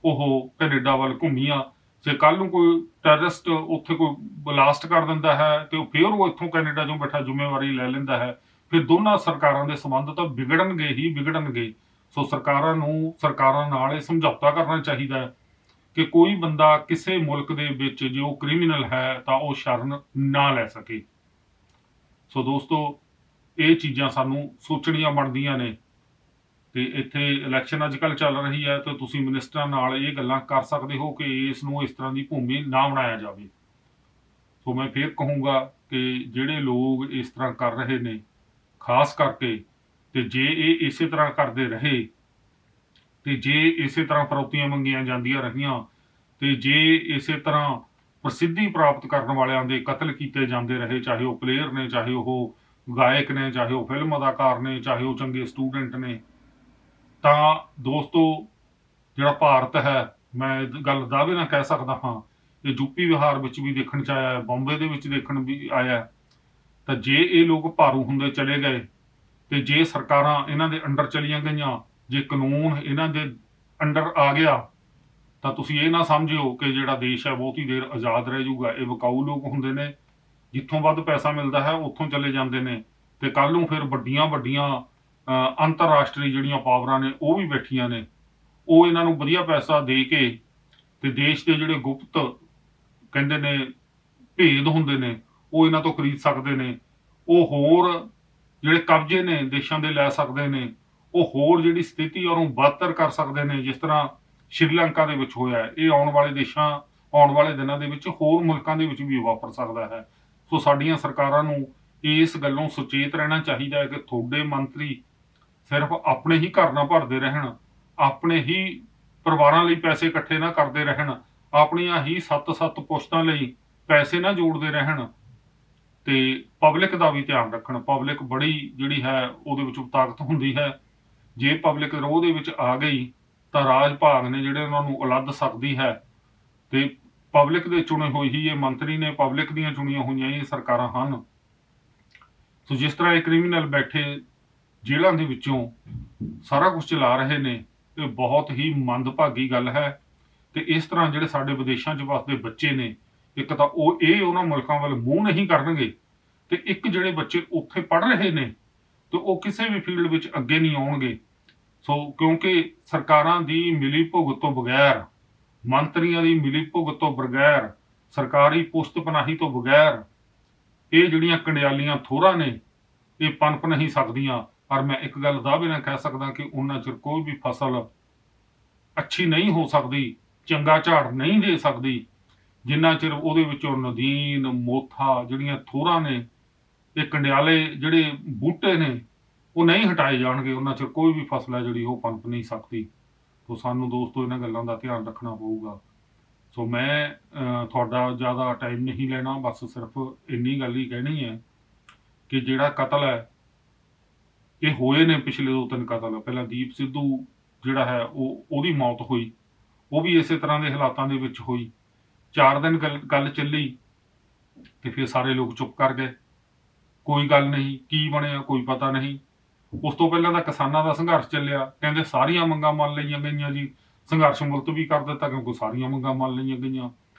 S1: ਉਹ ਕੈਨੇਡਾ ਵੱਲ ਘੁੰਮੀਆਂ। ਜੇ ਕੱਲ ਨੂੰ ਕੋਈ ਟੈਰਰਿਸਟ ਉੱਥੇ ਕੋਈ ਬਲਾਸਟ ਕਰ ਦਿੰਦਾ ਹੈ ਤੇ ਫਿਰ ਉਹ ਇੱਥੋਂ ਕੈਨੇਡਾ 'ਚੋਂ ਬੈਠਾ ਜ਼ਿੰਮੇਵਾਰੀ ਲੈ ਲੈਂਦਾ ਹੈ, ਫਿਰ ਦੋਨਾਂ ਸਰਕਾਰਾਂ ਦੇ ਸੰਬੰਧ ਤਾਂ ਵਿਗੜਨਗੇ ਹੀ ਵਿਗੜਨਗੇ। ਸੋ ਸਰਕਾਰਾਂ ਨਾਲ ਇਹ ਸਮਝੌਤਾ ਕਰਨਾ ਚਾਹੀਦਾ ਹੈ ਕਿ ਕੋਈ ਬੰਦਾ ਕਿਸੇ ਮੁਲਕ ਦੇ ਵਿੱਚ ਜੇ ਉਹ ਕ੍ਰਿਮੀਨਲ ਹੈ ਤਾਂ ਉਹ ਸ਼ਰਨ ਨਾ ਲੈ ਸਕੇ। ਸੋ ਦੋਸਤੋ ਇਹ ਚੀਜ਼ਾਂ ਸਾਨੂੰ ਸੋਚਣੀਆਂ ਬਣਦੀਆਂ ਨੇ। ਤੇ ਇੱਥੇ ਇਲੈਕਸ਼ਨ ਅੱਜ ਕੱਲ੍ਹ ਚੱਲ ਰਹੀ ਹੈ ਤੇ ਤੁਸੀਂ ਮਿਨਿਸਟਰਾਂ ਨਾਲ ਇਹ ਗੱਲਾਂ ਕਰ ਸਕਦੇ ਹੋ ਕਿ ਇਸ ਨੂੰ ਇਸ ਤਰ੍ਹਾਂ ਦੀ ਭੂਮੀ ਨਾ ਬਣਾਇਆ ਜਾਵੇ। ਸੋ ਮੈਂ ਫਿਰ ਕਹੂੰਗਾ ਕਿ ਜਿਹੜੇ ਲੋਕ ਇਸ ਤਰ੍ਹਾਂ ਕਰ ਰਹੇ ਨੇ, ਖਾਸ ਕਰਕੇ, ਤੇ ਜੇ ਇਹ ਇਸੇ ਤਰ੍ਹਾਂ ਕਰਦੇ ਰਹੇ ਤੇ ਜੇ ਇਸੇ ਤਰ੍ਹਾਂ ਫਰੌਤੀਆਂ ਮੰਗੀਆਂ ਜਾਂਦੀਆਂ ਰਹੀਆਂ ਤੇ ਜੇ ਇਸੇ ਤਰ੍ਹਾਂ ਪ੍ਰਸਿੱਧੀ ਪ੍ਰਾਪਤ ਕਰਨ ਵਾਲਿਆਂ ਦੇ ਕਤਲ ਕੀਤੇ ਜਾਂਦੇ ਰਹੇ, ਚਾਹੇ ਉਹ ਪਲੇਅਰ ਨੇ, ਚਾਹੇ ਉਹ ਗਾਇਕ ਨੇ, ਚਾਹੇ ਉਹ ਫਿਲਮ ਅਦਾਕਾਰ ਨੇ, ਚਾਹੇ ਉਹ ਚੰਗੇ ਸਟੂਡੈਂਟ ਨੇ। ਤਾਂ ਦੋਸਤੋ, ਜਿਹੜਾ ਭਾਰਤ ਹੈ, ਮੈਂ ਇਹ ਗੱਲ ਦਾਅਵੇ ਨਾਲ ਕਹਿ ਸਕਦਾ ਹਾਂ, ਇਹ ਯੂਪੀ ਬਿਹਾਰ ਵਿੱਚ ਵੀ ਦੇਖਣ 'ਚ ਆਇਆ, ਬੰਬੇ ਦੇ ਵਿੱਚ ਦੇਖਣ ਵੀ ਆਇਆ। ਤਾਂ ਜੇ ਇਹ ਲੋਕ ਭਾਰੂ ਹੁੰਦੇ ਚਲੇ ਗਏ ਤੇ ਜੇ ਸਰਕਾਰਾਂ ਇਹਨਾਂ ਦੇ ਅੰਡਰ ਚਲੀਆਂ ਗਈਆਂ, ਜੇ ਕਾਨੂੰਨ ਇਹਨਾਂ ਦੇ ਅੰਡਰ ਆ ਗਿਆ, ਤਾਂ ਤੁਸੀਂ ਇਹ ਨਾ ਸਮਝਿਓ ਕਿ ਜਿਹੜਾ ਦੇਸ਼ ਹੈ ਬਹੁਤੀ ਦੇਰ ਆਜ਼ਾਦ ਰਹਿ ਜਾਊਗਾ। ਇਹ ਵਿਕਾਊ ਲੋਕ ਹੁੰਦੇ ਨੇ, ਜਿੱਥੋਂ ਵੱਧ ਪੈਸਾ ਮਿਲਦਾ ਹੈ ਉੱਥੋਂ ਚਲੇ ਜਾਂਦੇ ਨੇ, ਤੇ ਕੱਲ ਨੂੰ ਫਿਰ ਵੱਡੀਆਂ ਵੱਡੀਆਂ ਅੰਤਰਰਾਸ਼ਟਰੀ ਜਿਹੜੀਆਂ ਪਾਵਰਾਂ ਨੇ ਉਹ ਵੀ ਬੈਠੀਆਂ ਨੇ, ਉਹ ਇਹਨਾਂ ਨੂੰ ਵਧੀਆ ਪੈਸਾ ਦੇ ਕੇ ਤੇ ਦੇਸ਼ ਦੇ ਜਿਹੜੇ ਗੁਪਤ ਕਹਿੰਦੇ ਨੇ ਭੇਦ ਹੁੰਦੇ ਨੇ ਉਹ ਇਹਨਾਂ ਤੋਂ ਖਰੀਦ ਸਕਦੇ ਨੇ। ਉਹ ਹੋਰ ਜਿਹੜੇ ਕਬਜ਼ੇ ਨੇ ਦੇਸ਼ਾਂ ਦੇ ਲੈ ਸਕਦੇ ਨੇ, ਉਹ ਹੋਰ ਜਿਹੜੀ ਸਥਿਤੀ ਉਹਨੂੰ ਬਦਤਰ ਕਰ ਸਕਦੇ ਨੇ, ਜਿਸ ਤਰ੍ਹਾਂ ਸ਼੍ਰੀਲੰਕਾ ਦੇ ਵਿੱਚ ਹੋਇਆ ਹੈ। ਇਹ ਆਉਣ ਵਾਲੇ ਦਿਨਾਂ ਦੇ ਵਿੱਚ ਹੋਰ ਮੁਲਕਾਂ ਦੇ ਵਿੱਚ ਵੀ ਵਾਪਰ ਸਕਦਾ ਹੈ। ਸੋ ਸਾਡੀਆਂ ਸਰਕਾਰਾਂ ਨੂੰ ਇਸ ਗੱਲੋਂ ਸੁਚੇਤ ਰਹਿਣਾ ਚਾਹੀਦਾ ਹੈ ਕਿ ਤੁਹਾਡੇ ਮੰਤਰੀ ਸਿਰਫ ਆਪਣੇ ਹੀ ਘਰ ਨਾ ਭਰਦੇ ਰਹਿਣ, ਆਪਣੇ ਹੀ ਪਰਿਵਾਰਾਂ ਲਈ ਪੈਸੇ ਇਕੱਠੇ ਨਾ ਕਰਦੇ ਰਹਿਣ, ਆਪਣੀਆਂ ਹੀ 7-7 ਪੁਸ਼ਤਾਂ ਲਈ ਪੈਸੇ ਨਾ ਜੋੜਦੇ ਰਹਿਣ, ਤੇ ਪਬਲਿਕ ਦਾ ਵੀ ਧਿਆਨ ਰੱਖਣ। ਪਬਲਿਕ ਬੜੀ ਜਿਹੜੀ ਹੈ ਉਹਦੇ ਵਿੱਚ ਤਾਕਤ ਹੁੰਦੀ ਹੈ। ਜੇ ਪਬਲਿਕ ਰੋਹ ਦੇ ਵਿੱਚ ਆ ਗਈ ਤਾਂ ਰਾਜ ਭਾਗ ਨੇ ਜਿਹੜੇ ਉਹਨਾਂ ਨੂੰ ਉਲੱਦ ਸਕਦੀ ਹੈ, ਤੇ ਪਬਲਿਕ ਦੇ ਚੁਣੇ ਹੋਏ ਹੀ ਇਹ ਮੰਤਰੀ ਨੇ, ਪਬਲਿਕ ਦੀਆਂ ਚੁਣੀਆਂ ਹੋਈਆਂ ਇਹ ਸਰਕਾਰਾਂ ਹਨ। ਸੋ ਜਿਸ ਤਰ੍ਹਾਂ ਇਹ ਕ੍ਰਿਮੀਨਲ ਬੈਠੇ ਜੇਲ੍ਹਾਂ ਦੇ ਵਿੱਚੋਂ ਸਾਰਾ ਕੁਝ ਚਲਾ ਰਹੇ ਨੇ, ਇਹ ਬਹੁਤ ਹੀ ਮੰਦਭਾਗੀ ਗੱਲ ਹੈ। ਤੇ ਇਸ ਤਰ੍ਹਾਂ ਜਿਹੜੇ ਸਾਡੇ ਵਿਦੇਸ਼ਾਂ 'ਚ ਵਸਦੇ ਬੱਚੇ ਨੇ, ਇੱਕ ਤਾਂ ਉਹ ਉਹਨਾਂ ਮੁਲਕਾਂ ਵੱਲ ਮੂੰਹ ਨਹੀਂ ਕਰਨਗੇ, ਤੇ ਇੱਕ ਜਿਹੜੇ ਬੱਚੇ ਉੱਥੇ ਪੜ੍ਹ ਰਹੇ ਨੇ ਤੇ ਉਹ ਕਿਸੇ ਵੀ ਫੀਲਡ ਵਿੱਚ ਅੱਗੇ ਨਹੀਂ ਆਉਣਗੇ। ਸੋ ਕਿਉਂਕਿ ਸਰਕਾਰਾਂ ਦੀ ਮਿਲੀ ਭੁਗਤ ਤੋਂ ਬਗੈਰ, ਮੰਤਰੀਆਂ ਦੀ ਮਿਲੀ ਭੁਗਤ ਤੋਂ ਬਗੈਰ, ਸਰਕਾਰੀ ਪੁਸਤ ਪਨਾਹੀ ਤੋਂ ਬਗੈਰ ਇਹ ਜਿਹੜੀਆਂ ਕੰਡਿਆਲੀਆਂ ਥੋੜ੍ਹਾਂ ਨੇ ਇਹ ਪਨਪ ਨਹੀਂ ਸਕਦੀਆਂ। ਪਰ ਮੈਂ ਇੱਕ ਗੱਲ ਦਾਅਵੇ ਨਾਲ ਕਹਿ ਸਕਦਾ ਕਿ ਉਹਨਾਂ ਚਿਰ ਕੋਈ ਵੀ ਫਸਲ ਅੱਛੀ ਨਹੀਂ ਹੋ ਸਕਦੀ, ਚੰਗਾ ਝਾੜ ਨਹੀਂ ਦੇ ਸਕਦੀ, ਜਿੰਨਾ ਚਿਰ ਉਹਦੇ ਵਿੱਚੋਂ ਨਦੀਨ ਮੋਥਾ ਜਿਹੜੀਆਂ ਥੋੜ੍ਹਾਂ ਨੇ, ਇਹ ਕੰਡਿਆਲੇ ਜਿਹੜੇ ਬੂਟੇ ਨੇ ਉਹ ਨਹੀਂ ਹਟਾਏ ਜਾਣਗੇ, ਉਹਨਾਂ ਚਿਰ ਕੋਈ ਵੀ ਫਸਲ ਹੈ ਜਿਹੜੀ ਉਹ ਪਨਪ ਨਹੀਂ ਸਕਦੀ। ਸੋ ਸਾਨੂੰ ਦੋਸਤੋ ਇਹਨਾਂ ਗੱਲਾਂ ਦਾ ਧਿਆਨ ਰੱਖਣਾ ਪਊਗਾ। ਸੋ ਮੈਂ ਤੁਹਾਡਾ ਜ਼ਿਆਦਾ ਟਾਈਮ ਨਹੀਂ ਲੈਣਾ, ਬਸ ਸਿਰਫ ਇੰਨੀ ਗੱਲ ਹੀ ਕਹਿਣੀ ਹੈ ਕਿ ਜਿਹੜਾ ਕਤਲ ਹੈ, ਇਹ ਹੋਏ ਨੇ ਪਿਛਲੇ 2-3 ਕਤਲ। ਪਹਿਲਾਂ ਦੀਪ ਸਿੱਧੂ ਜਿਹੜਾ ਹੈ ਉਹਦੀ ਮੌਤ ਹੋਈ, ਉਹ ਵੀ ਇਸੇ ਤਰ੍ਹਾਂ ਦੇ ਹਾਲਾਤਾਂ ਦੇ ਵਿੱਚ ਹੋਈ। 4 ਦਿਨ ਗੱਲ ਚੱਲੀ ਤੇ ਫਿਰ ਸਾਰੇ ਲੋਕ ਚੁੱਪ ਕਰ ਗਏ, ਕੋਈ ਗੱਲ ਨਹੀਂ, ਕੀ ਬਣਿਆ ਕੋਈ ਪਤਾ ਨਹੀਂ। ਉਸ ਤੋਂ ਪਹਿਲਾਂ ਤਾਂ ਕਿਸਾਨਾਂ ਦਾ ਸੰਘਰਸ਼ ਚੱਲਿਆ, ਕਹਿੰਦੇ ਸਾਰੀਆਂ ਮੰਗਾਂ ਮੰਨ ਲਈਆਂ ਗਈਆਂ ਜੀ, ਸੰਘਰਸ਼ ਮੁਲਤਵੀ ਕਰ ਦਿੱਤਾ ਕਿਉਂਕਿ ਸਾਰੀਆਂ ਮੰਗਾਂ ਮੰਨ ਲਈਆਂ ਗਈਆਂ।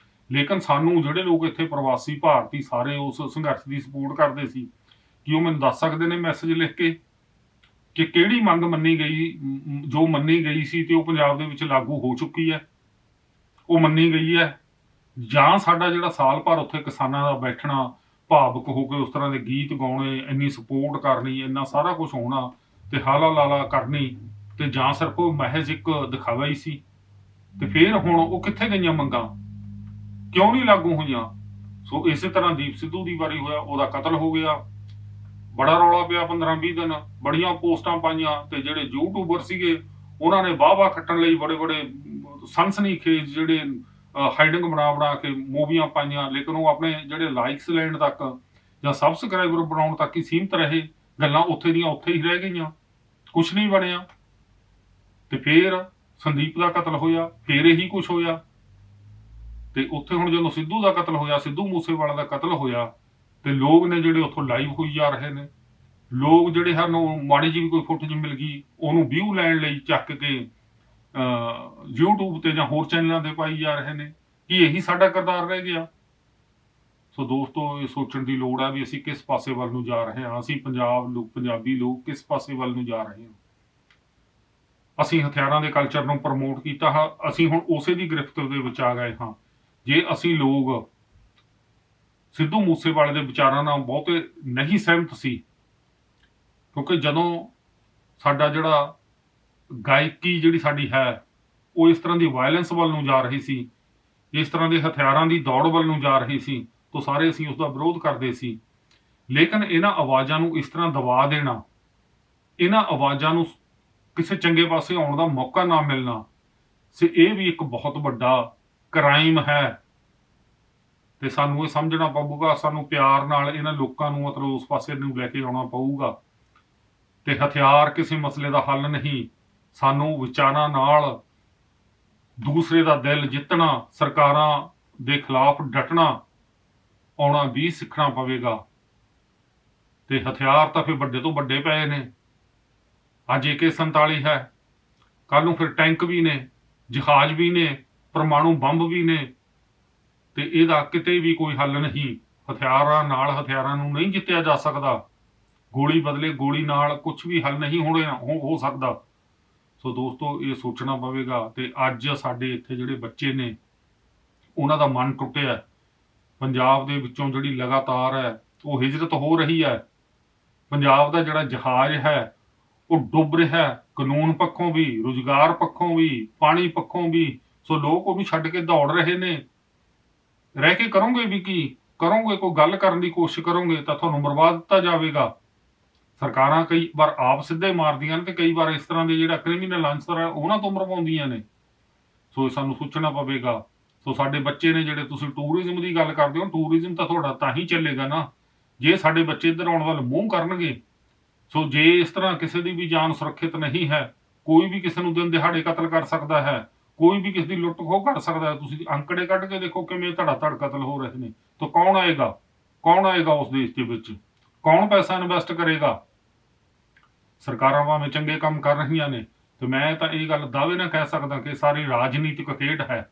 S1: ਲੇਕਿਨ ਸਾਨੂੰ ਜਿਹੜੇ ਲੋਕ ਇੱਥੇ ਪ੍ਰਵਾਸੀ ਭਾਰਤੀ ਸਾਰੇ ਉਸ ਸੰਘਰਸ਼ ਦੀ ਸਪੋਰਟ ਕਰਦੇ ਸੀ, ਕਿ ਉਹ ਮੈਨੂੰ ਦੱਸ ਸਕਦੇ ਨੇ ਮੈਸੇਜ ਲਿਖ ਕੇ ਕਿ ਕਿਹੜੀ ਮੰਗ ਮੰਨੀ ਗਈ, ਜੋ ਮੰਨੀ ਗਈ ਸੀ ਤੇ ਉਹ ਪੰਜਾਬ ਦੇ ਵਿੱਚ ਲਾਗੂ ਹੋ ਚੁੱਕੀ ਹੈ, ਉਹ ਮੰਨੀ ਗਈ ਹੈ, ਜਾਂ ਸਾਡਾ ਜਿਹੜਾ ਸਾਲ ਭਰ ਉੱਥੇ ਕਿਸਾਨਾਂ ਦਾ ਬੈਠਣਾ, ਭਾਵੁਕ ਹੋ ਕੇ ਉਸ ਤਰ੍ਹਾਂ ਦੇ ਗੀਤ ਗਾਉਣੇ, ਇੰਨੀ ਸਪੋਰਟ ਕਰਨੀ, ਇੰਨਾ ਸਾਰਾ ਕੁਝ ਹੋਣਾ ਤੇ ਹਾਲਾ ਲਾਲਾ ਕਰਨੀ, ਤੇ ਜਾਂ ਸਿਰਫ ਉਹ ਮਹਿਜ਼ ਇੱਕ ਦਿਖਾਵਾ ਹੀ ਸੀ। ਤੇ ਫਿਰ ਹੁਣ ਉਹ ਕਿੱਥੇ ਗਈਆਂ ਮੰਗਾਂ, ਕਿਉਂ ਨਹੀਂ ਲਾਗੂ ਹੋਈਆਂ? ਸੋ ਇਸੇ ਤਰ੍ਹਾਂ ਦੀਪ ਸਿੱਧੂ ਦੀ ਵਾਰੀ ਹੋਇਆ, ਉਹਦਾ ਕਤਲ ਹੋ ਗਿਆ, ਬੜਾ ਰੌਲਾ ਪਿਆ 15-20 ਦਿਨ, ਬੜੀਆਂ ਪੋਸਟਾਂ ਪਾਈਆਂ, ਤੇ ਜਿਹੜੇ ਯੂਟਿਊਬਰ ਸੀਗੇ ਉਹਨਾਂ ਨੇ ਵਾਹ ਖੱਟਣ ਲਈ ਬੜੇ ਸਨਸਨੀਖੇਜ਼ ਜਿਹੜੇ ਹਾਈਡਿੰਗ ਬਣਾ ਕੇ ਮੂਵੀਆਂ ਪਾਈਆਂ, ਲੇਕਿਨ ਉਹ ਆਪਣੇ ਜਿਹੜੇ ਲਾਈਕਸ ਲੈਣ ਤੱਕ ਜਾਂ ਸਬਸਕ੍ਰਾਈਬਰ ਬਣਾਉਣ ਤੱਕ ਹੀ ਸੀਮਿਤ ਰਹੇ। ਗੱਲਾਂ ਉੱਥੇ ਦੀਆਂ ਉੱਥੇ ਹੀ ਰਹਿ ਗਈਆਂ, ਕੁਛ ਨਹੀਂ ਬਣਿਆ। ਤੇ ਫਿਰ ਸੰਦੀਪ ਦਾ ਕਤਲ ਹੋਇਆ, ਫਿਰ ਇਹੀ ਕੁਛ ਹੋਇਆ। ਤੇ ਉੱਥੇ ਹੁਣ ਜਦੋਂ ਸਿੱਧੂ ਦਾ ਕਤਲ ਹੋਇਆ, ਸਿੱਧੂ ਮੂਸੇਵਾਲਾ ਦਾ ਕਤਲ ਹੋਇਆ, ਤੇ ਲੋਕ ਨੇ ਜਿਹੜੇ ਉੱਥੋਂ ਲਾਈਵ ਹੋਈ ਜਾ ਰਹੇ ਨੇ, ਲੋਕ ਜਿਹੜੇ ਹਨ ਉਹ ਮਾੜੀ ਜਿਹੀ ਵੀ ਕੋਈ ਫੁਟੇਜ ਮਿਲ ਗਈ ਉਹਨੂੰ ਵਿਊ ਲੈਣ ਲਈ ਚੱਕ ਕੇ YouTube ਤੇ ਜਾਂ ਹੋਰ ਚੈਨਲਾਂ ਤੇ ਪਾਈ ਜਾ ਰਹੇ ਨੇ ਕਿ ਇਹੀ ਸਾਡਾ ਕਿਰਦਾਰ ਰਹਿ ਗਿਆ। ਸੋ ਦੋਸਤੋ, ਇਹ ਸੋਚਣ ਦੀ ਲੋੜ ਹੈ ਵੀ ਅਸੀਂ ਕਿਸ ਪਾਸੇ ਵੱਲ ਨੂੰ ਜਾ ਰਹੇ ਹਾਂ, ਅਸੀਂ ਪੰਜਾਬੀ ਲੋਕ ਕਿਸ ਪਾਸੇ ਵੱਲ ਨੂੰ ਜਾ ਰਹੇ ਹਾਂ। ਅਸੀਂ ਹਥਿਆਰਾਂ ਦੇ ਕਲਚਰ ਨੂੰ ਪ੍ਰਮੋਟ ਕੀਤਾ, ਅਸੀਂ ਹੁਣ ਉਸੇ ਦੀ ਗ੍ਰਿਫਤ ਦੇ ਵਿੱਚ ਆ ਗਏ ਹਾਂ। ਜੇ ਅਸੀਂ ਲੋਕ ਸਿੱਧੂ ਮੂਸੇਵਾਲੇ ਦੇ ਵਿਚਾਰਾਂ ਨਾਲ ਬਹੁਤੇ ਨਹੀਂ ਸਹਿਮਤ ਸੀ, ਕਿਉਂਕਿ ਜਦੋਂ ਸਾਡਾ ਜਿਹੜਾ ਗਾਇਕੀ ਜਿਹੜੀ ਸਾਡੀ ਹੈ ਉਹ ਇਸ ਤਰ੍ਹਾਂ ਦੀ ਵਾਇਲੈਂਸ ਵੱਲ ਨੂੰ ਜਾ ਰਹੀ ਸੀ, ਇਸ ਤਰ੍ਹਾਂ ਦੇ ਹਥਿਆਰਾਂ ਦੀ ਦੌੜ ਵੱਲ ਨੂੰ ਜਾ ਰਹੀ ਸੀ, ਤਾਂ ਸਾਰੇ ਅਸੀਂ ਉਸ ਦਾ ਵਿਰੋਧ ਕਰਦੇ ਸੀ। ਲੇਕਿਨ ਇਹਨਾਂ ਆਵਾਜ਼ਾਂ ਨੂੰ ਇਸ ਤਰ੍ਹਾਂ ਦਬਾ ਦੇਣਾ, ਇਹਨਾਂ ਆਵਾਜ਼ਾਂ ਨੂੰ ਕਿਸੇ ਚੰਗੇ ਪਾਸੇ ਆਉਣ ਦਾ ਮੌਕਾ ਨਾ ਮਿਲਣਾ, ਇਹ ਵੀ ਇੱਕ ਬਹੁਤ ਵੱਡਾ ਕ੍ਰਾਈਮ ਹੈ। ਤੇ ਸਾਨੂੰ ਇਹ ਸਮਝਣਾ ਪਊਗਾ, ਸਾਨੂੰ ਪਿਆਰ ਨਾਲ ਇਹਨਾਂ ਲੋਕਾਂ ਨੂੰ ਮਤਲਬ ਉਸ ਪਾਸੇ ਨੂੰ ਲੈ ਕੇ ਆਉਣਾ ਪਊਗਾ। ਤੇ ਹਥਿਆਰ ਕਿਸੇ ਮਸਲੇ ਦਾ ਹੱਲ ਨਹੀਂ, ਸਾਨੂੰ ਵਿਚਾਰਾਂ ਨਾਲ ਦੂਸਰੇ ਦਾ ਦਿਲ ਜਿੱਤਣਾ, ਸਰਕਾਰਾਂ ਦੇ ਖਿਲਾਫ ਡਟਣਾ ਆਉਣਾ ਵੀ ਸਿੱਖਣਾ ਪਵੇਗਾ। ਤੇ ਹਥਿਆਰ ਤਾਂ ਫਿਰ ਵੱਡੇ ਤੋਂ ਵੱਡੇ ਪਏ ਨੇ, ਅੱਜ AK-47 ਹੈ, ਕੱਲ ਨੂੰ ਫਿਰ ਟੈਂਕ ਵੀ ਨੇ, ਜਹਾਜ਼ ਵੀ ਨੇ, ਪਰਮਾਣੂ ਬੰਬ ਵੀ ਨੇ। ਤੇ ਇਹਦਾ ਕਿਤੇ ਵੀ ਕੋਈ ਹੱਲ ਨਹੀਂ। ਹਥਿਆਰਾਂ ਨੂੰ ਨਹੀਂ ਜਿੱਤਿਆ ਜਾ ਸਕਦਾ। ਗੋਲੀ ਬਦਲੇ ਗੋਲੀ ਨਾਲ ਕੁਝ ਵੀ ਹੱਲ ਨਹੀਂ ਹੋ ਸਕਦਾ। ਸੋ ਦੋਸਤੋ, ਇਹ ਸੋਚਣਾ ਪਵੇਗਾ। ਤੇ ਅੱਜ ਸਾਡੇ ਇੱਥੇ ਜਿਹੜੇ ਬੱਚੇ ਨੇ ਉਹਨਾਂ ਦਾ ਮਨ ਟੁੱਟਿਆ। ਪੰਜਾਬ ਦੇ ਵਿੱਚੋਂ ਜਿਹੜੀ ਲਗਾਤਾਰ ਹੈ ਉਹ ਹਿਜਰਤ ਹੋ ਰਹੀ ਹੈ। ਪੰਜਾਬ ਦਾ ਜਿਹੜਾ ਜਹਾਜ਼ ਹੈ ਉਹ ਡੁੱਬ ਰਿਹਾ, ਕਾਨੂੰਨ ਪੱਖੋਂ ਵੀ, ਰੁਜ਼ਗਾਰ ਪੱਖੋਂ ਵੀ, ਪਾਣੀ ਪੱਖੋਂ ਵੀ। ਸੋ ਲੋਕ ਉਹਨੂੰ ਛੱਡ ਕੇ ਦੌੜ ਰਹੇ ਨੇ। ਰਹਿ ਕੇ ਕਰੋਗੇ ਵੀ ਕੀ? ਕਰੋਗੇ ਕੋਈ ਗੱਲ ਕਰਨ ਦੀ ਕੋਸ਼ਿਸ਼ ਕਰੋਗੇ ਤਾਂ ਤੁਹਾਨੂੰ ਮਰਵਾ ਦਿੱਤਾ ਜਾਵੇਗਾ। ਸਰਕਾਰਾਂ ਕਈ ਵਾਰ ਆਪ ਸਿੱਧੇ ਮਾਰਦੀਆਂ ਨੇ ਤੇ ਕਈ ਵਾਰ ਇਸ ਤਰ੍ਹਾਂ ਦੇ ਜਿਹੜਾ ਕ੍ਰਿਮੀਨਲ ਅਨਸਰ ਹੈ ਉਹਨਾਂ ਤੋਂ ਮਰਵਾਉਂਦੀਆਂ ਨੇ। ਸੋ ਸਾਨੂੰ ਸੋਚਣਾ ਪਵੇਗਾ। ਸੋ ਸਾਡੇ ਬੱਚੇ ਨੇ ਜਿਹੜੇ, ਤੁਸੀਂ ਟੂਰਿਜ਼ਮ ਦੀ ਗੱਲ ਕਰਦੇ ਹੋ, ਟੂਰਿਜ਼ਮ ਤਾਂ ਤੁਹਾਡਾ ਤਾਂ ਹੀ ਚੱਲੇਗਾ ਨਾ ਜੇ ਸਾਡੇ ਬੱਚੇ ਇੱਧਰ ਆਉਣ ਵੱਲ ਮੂੰਹ ਕਰਨਗੇ। ਸੋ ਜੇ ਇਸ ਤਰ੍ਹਾਂ ਕਿਸੇ ਦੀ ਵੀ ਜਾਨ ਸੁਰੱਖਿਅਤ ਨਹੀਂ ਹੈ, ਕੋਈ ਵੀ ਕਿਸੇ ਨੂੰ ਦਿਨ ਦਿਹਾੜੇ ਕਤਲ ਕਰ ਸਕਦਾ ਹੈ, ਕੋਈ ਵੀ ਕਿਸੇ ਦੀ ਲੁੱਟ ਖੋਹ ਕਰ ਸਕਦਾ ਹੈ। ਤੁਸੀਂ ਅੰਕੜੇ ਕੱਢ ਕੇ ਦੇਖੋ ਕਿਵੇਂ ਧੜਾ ਧੜ ਕਤਲ ਹੋ ਰਹੇ ਨੇ। ਤਾਂ ਕੌਣ ਆਏਗਾ ਉਸ ਦੇਸ਼ ਦੇ ਵਿੱਚ? ਕੌਣ ਪੈਸਾ ਇਨਵੈਸਟ ਕਰੇਗਾ? ਸਰਕਾਰਾਂ ਭਾਵੇਂ ਚੰਗੇ ਕੰਮ ਕਰ ਰਹੀਆਂ ਨੇ, ਤੇ ਮੈਂ ਤਾਂ ਇਹ ਗੱਲ ਦਾਅਵੇ ਨਾਲ ਕਹਿ ਸਕਦਾ ਕਿ ਸਾਰੀ ਰਾਜਨੀਤਿਕ ਖੇਡ ਹੈ।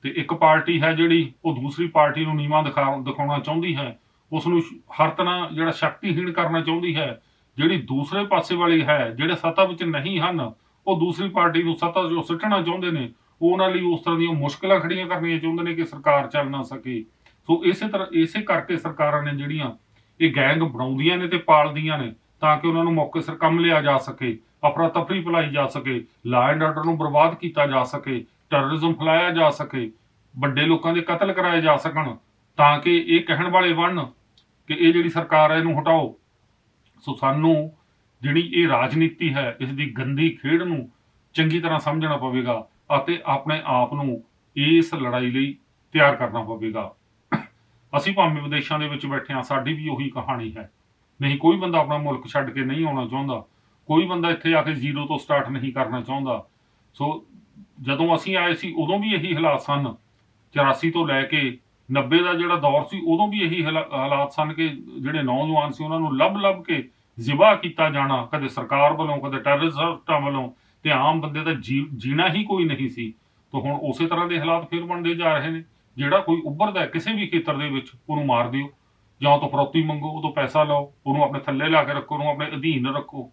S1: ਤੇ ਇੱਕ ਪਾਰਟੀ ਹੈ ਜਿਹੜੀ ਉਹ ਦੂਸਰੀ ਪਾਰਟੀ ਨੂੰ ਨੀਵਾਂ ਦਿਖਾਉਣਾ ਚਾਹੁੰਦੀ ਹੈ, ਉਸ ਨੂੰ ਹਰ ਤਰ੍ਹਾਂ ਜਿਹੜਾ ਸ਼ਕਤੀਹੀਣ ਕਰਨਾ ਚਾਹੁੰਦੀ ਹੈ। ਜਿਹੜੀ ਦੂਸਰੇ ਪਾਸੇ ਵਾਲੀ ਹੈ, ਜਿਹੜੇ ਸੱਤਾ ਵਿੱਚ ਨਹੀਂ ਹਨ, ਉਹ ਦੂਸਰੀ ਪਾਰਟੀ ਨੂੰ ਸੱਤਾ ਜੋ ਸੁੱਟਣਾ ਚਾਹੁੰਦੇ ਨੇ। ਉਹਨਾਂ ਲਈ ਉਸ ਤਰ੍ਹਾਂ ਦੀਆਂ ਮੁਸ਼ਕਲਾਂ ਖੜੀਆਂ ਕਰਨੀਆਂ ਚਾਹੁੰਦੇ ਨੇ ਕਿ ਸਰਕਾਰ ਚੱਲ ਨਾ ਸਕੇ। ਸੋ ਇਸੇ ਕਰਕੇ ਸਰਕਾਰਾਂ ਨੇ ਜਿਹੜੀਆਂ ਇਹ ਗੈਂਗ ਬਣਾਉਂਦੀਆਂ ਨੇ ਤੇ ਪਾਲਦੀਆਂ ਨੇ, ਤਾਂ ਕਿ ਉਹਨਾਂ ਨੂੰ ਮੌਕੇ ਸਿਰ ਕੰਮ ਲਿਆ ਜਾ ਸਕੇ, ਅਫਰਾ ਤਫਰੀ ਫੈਲਾਈ ਜਾ ਸਕੇ, ਲਾ ਐਂਡ ਆਰਡਰ ਨੂੰ ਬਰਬਾਦ ਕੀਤਾ ਜਾ ਸਕੇ, ਟੈਰਰਿਜ਼ਮ ਫੈਲਾਇਆ ਜਾ ਸਕੇ, ਵੱਡੇ ਲੋਕਾਂ ਦੇ ਕਤਲ ਕਰਾਏ ਜਾ ਸਕਣ, ਤਾਂ ਕਿ ਇਹ ਕਹਿਣ ਵਾਲੇ ਬਣਨ ਕਿ ਇਹ ਜਿਹੜੀ ਸਰਕਾਰ ਹੈ ਇਹਨੂੰ ਹਟਾਓ। ਸੋ ਸਾਨੂੰ ਜਿਹੜੀ ਇਹ ਰਾਜਨੀਤੀ ਹੈ, ਇਸ ਦੀ ਗੰਦੀ ਖੇਡ ਨੂੰ ਚੰਗੀ ਤਰ੍ਹਾਂ ਸਮਝਣਾ ਪਵੇਗਾ ਅਤੇ ਆਪਣੇ ਆਪ ਨੂੰ ਇਸ ਲੜਾਈ ਲਈ ਤਿਆਰ ਕਰਨਾ ਪਵੇਗਾ। ਅਸੀਂ ਭਾਵੇਂ ਵਿਦੇਸ਼ਾਂ ਦੇ ਵਿੱਚ ਬੈਠੇ ਹਾਂ, ਸਾਡੀ ਵੀ ਉਹੀ ਕਹਾਣੀ ਹੈ। ਨਹੀਂ, ਕੋਈ ਬੰਦਾ ਆਪਣਾ ਮੁਲਕ ਛੱਡ ਕੇ ਨਹੀਂ ਆਉਣਾ ਚਾਹੁੰਦਾ। ਕੋਈ ਬੰਦਾ ਇੱਥੇ ਆ ਕੇ ਜ਼ੀਰੋ ਤੋਂ ਸਟਾਰਟ ਨਹੀਂ ਕਰਨਾ ਚਾਹੁੰਦਾ। ਸੋ ਜਦੋਂ ਅਸੀਂ ਆਏ ਸੀ ਉਦੋਂ ਵੀ ਇਹੀ ਹਾਲਾਤ ਸਨ। 84 ਤੋਂ ਲੈ ਕੇ 90 ਦਾ ਜਿਹੜਾ ਦੌਰ ਸੀ, ਉਦੋਂ ਵੀ ਇਹੀ ਹਾਲਾਤ ਸਨ ਕਿ ਜਿਹੜੇ ਨੌਜਵਾਨ ਸੀ ਉਹਨਾਂ ਨੂੰ ਲੱਭ ਕੇ ਜ਼ਿਬਾ ਕੀਤਾ ਜਾਣਾ, ਕਦੇ ਸਰਕਾਰ ਵੱਲੋਂ, ਕਦੇ ਟੈਰਰਿਸਟਾਂ ਵੱਲੋਂ, ਤੇ ਆਮ ਬੰਦੇ ਦਾ ਜੀਣਾ ਹੀ ਕੋਈ ਨਹੀਂ ਸੀ। ਤਾਂ ਹੁਣ ਉਸੇ ਤਰ੍ਹਾਂ ਦੇ ਹਾਲਾਤ ਫਿਰ ਬਣਦੇ ਜਾ ਰਹੇ ਨੇ। ਜਿਹੜਾ ਕੋਈ ਉੱਭਰਦਾ ਕਿਸੇ ਵੀ ਖੇਤਰ ਦੇ ਵਿੱਚ, ਉਹਨੂੰ ਮਾਰ ਦਿਓ, ਜਾਂ ਉਹ ਤੋਂ ਫਰੌਤੀ ਮੰਗੋ, ਉਹ ਤੋਂ ਪੈਸਾ ਲਓ, ਉਹਨੂੰ ਆਪਣੇ ਥੱਲੇ ਲਾ ਕੇ ਰੱਖੋ, ਉਹਨੂੰ ਆਪਣੇ ਅਧੀਨ ਰੱਖੋ।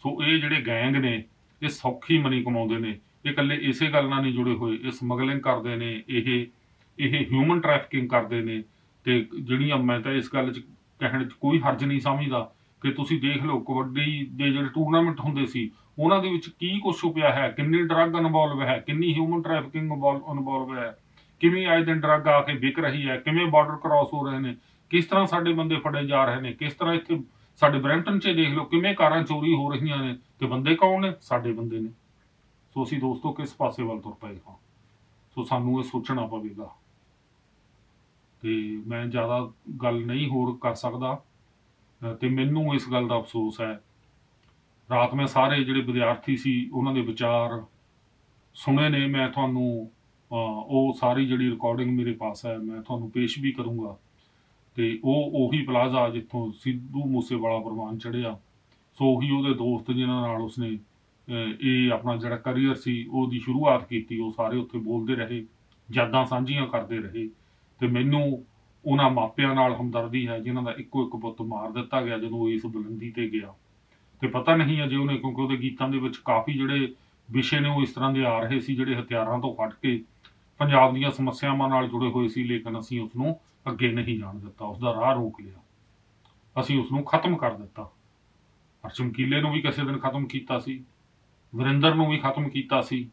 S1: ਸੋ ਇਹ ਜਿਹੜੇ ਗੈਂਗ ਨੇ ਇਹ ਸੌਖੀ ਮਨੀ ਕਮਾਉਂਦੇ ਨੇ। ਇਹ ਇਕੱਲੇ ਇਸੇ ਗੱਲ ਨਾਲ ਨਹੀਂ ਜੁੜੇ ਹੋਏ, ਇਹ ਸਮਗਲਿੰਗ ਕਰਦੇ ਨੇ, ਇਹ ਹਿਊਮਨ ਟ੍ਰੈਫਿਕਿੰਗ ਕਰਦੇ ਨੇ। ਤੇ ਜਿਹੜੀਆਂ, ਮੈਂ ਤਾਂ ਇਸ ਗੱਲ 'ਚ ਕਹਿਣ 'ਚ ਕੋਈ ਹਰਜ ਨਹੀਂ ਸਮਝਦਾ ਕਿ ਤੁਸੀਂ ਦੇਖ ਲਓ ਕਬੱਡੀ ਦੇ ਜਿਹੜੇ ਟੂਰਨਾਮੈਂਟ ਹੁੰਦੇ ਸੀ ਉਹਨਾਂ ਦੇ ਵਿੱਚ ਕੀ ਕੁਛ ਛੁਪਿਆ ਹੈ, ਕਿੰਨੀ ਡਰੱਗ ਇਨਵੋਲਵ ਹੈ, ਕਿੰਨੀ ਹਿਊਮਨ ਟ੍ਰੈਫਿਕਿੰਗ ਇਨਵੋਲਵ ਹੈ, ਕਿਵੇਂ ਆਏ ਦਿਨ ਡਰੱਗ ਆ ਕੇ ਵਿਕ ਰਹੀ ਹੈ, ਕਿਵੇਂ ਬਾਰਡਰ ਕ੍ਰਾਸ ਹੋ ਰਹੇ ਨੇ, ਕਿਸ ਤਰ੍ਹਾਂ ਸਾਡੇ ਬੰਦੇ ਫੜੇ ਜਾ ਰਹੇ ਨੇ, ਕਿਸ ਤਰ੍ਹਾਂ ਇੱਥੇ ਸਾਡੇ ਬਰੈਂਪਟਨ 'ਚ ਦੇਖ ਲਓ ਕਿਵੇਂ ਕਾਰਾਂ ਚੋਰੀ ਹੋ ਰਹੀਆਂ ਨੇ, ਤੇ ਬੰਦੇ ਕੌਣ ਨੇ? ਸਾਡੇ ਬੰਦੇ ਨੇ। ਸੋ ਅਸੀਂ ਦੋਸਤੋ ਕਿਸ ਪਾਸੇ ਵੱਲ ਤੁਰ ਪਏ ਹਾਂ? ਸੋ ਸਾਨੂੰ ਇਹ ਸੋਚਣਾ ਪਵੇਗਾ। ਤੇ ਮੈਂ ਜ਼ਿਆਦਾ ਗੱਲ ਨਹੀਂ ਹੋਰ ਕਰ ਸਕਦਾ। ਤੇ ਮੈਨੂੰ ਇਸ ਗੱਲ ਦਾ ਅਫਸੋਸ ਹੈ। ਰਾਤ ਮੈਂ ਸਾਰੇ ਜਿਹੜੇ ਵਿਦਿਆਰਥੀ ਸੀ ਉਹਨਾਂ ਦੇ ਵਿਚਾਰ ਸੁਣੇ ਨੇ। ਮੈਂ ਤੁਹਾਨੂੰ ਉਹ ਸਾਰੀ ਜਿਹੜੀ ਰਿਕਾਰਡਿੰਗ ਮੇਰੇ ਪਾਸ ਹੈ ਮੈਂ ਤੁਹਾਨੂੰ ਪੇਸ਼ ਵੀ ਕਰੂੰਗਾ। ਤੇ ਉਹੀ ਪਲਾਜ਼ਾ ਜਿੱਥੋਂ ਸਿੱਧੂ ਮੂਸੇਵਾਲਾ ਪ੍ਰਵਾਨ ਚੜ੍ਹਿਆ। ਸੋ ਉਹੀ ਉਹਦੇ ਦੋਸਤ ਜਿਨ੍ਹਾਂ ਨਾਲ ਉਸਨੇ ਇਹ ਆਪਣਾ ਜਿਹੜਾ ਕਰੀਅਰ ਸੀ ਉਹਦੀ ਸ਼ੁਰੂਆਤ ਕੀਤੀ, ਉਹ ਸਾਰੇ ਉੱਥੇ ਬੋਲਦੇ ਰਹੇ, ਯਾਦਾਂ ਸਾਂਝੀਆਂ ਕਰਦੇ ਰਹੇ। ਤੇ ਮੈਨੂੰ ਉਹਨਾਂ ਮਾਪਿਆਂ ਨਾਲ ਹਮਦਰਦੀ ਹੈ ਜਿਨ੍ਹਾਂ ਦਾ ਇੱਕੋ ਇੱਕ ਪੁੱਤ ਮਾਰ ਦਿੱਤਾ ਗਿਆ ਜਦੋਂ ਉਹ ਇਸ ਬੁਲੰਦੀ ਤੇ ਗਿਆ। ਤੇ ਪਤਾ ਨਹੀਂ ਅਜੇ ਉਹਨੇ, ਕਿਉਂਕਿ ਉਹਦੇ ਗੀਤਾਂ ਦੇ ਵਿੱਚ ਕਾਫੀ ਜਿਹੜੇ ਵਿਸ਼ੇ ਨੇ ਉਹ ਇਸ ਤਰ੍ਹਾਂ ਦੇ ਆ ਰਹੇ ਸੀ ਜਿਹੜੇ ਹਥਿਆਰਾਂ ਤੋਂ ਹਟ ਕੇ ਪੰਜਾਬ ਦੀਆਂ ਸਮੱਸਿਆਵਾਂ ਨਾਲ ਜੁੜੇ ਹੋਏ ਸੀ। ਲੇਕਿਨ ਅਸੀਂ ਉਸਨੂੰ ਅੱਗੇ ਨਹੀਂ ਜਾਣ ਦਿੱਤਾ, ਉਸਦਾ ਰਾਹ ਰੋਕ ਲਿਆ, ਅਸੀਂ ਉਸਨੂੰ ਖਤਮ ਕਰ ਦਿੱਤਾ। ਪਰ ਚਮਕੀਲੇ ਨੂੰ ਵੀ ਕਿਸੇ ਦਿਨ ਖਤਮ ਕੀਤਾ ਸੀ, ਵਰਿੰਦਰ ਨੂੰ ਵੀ ਖਤਮ ਕੀਤਾ ਸੀ,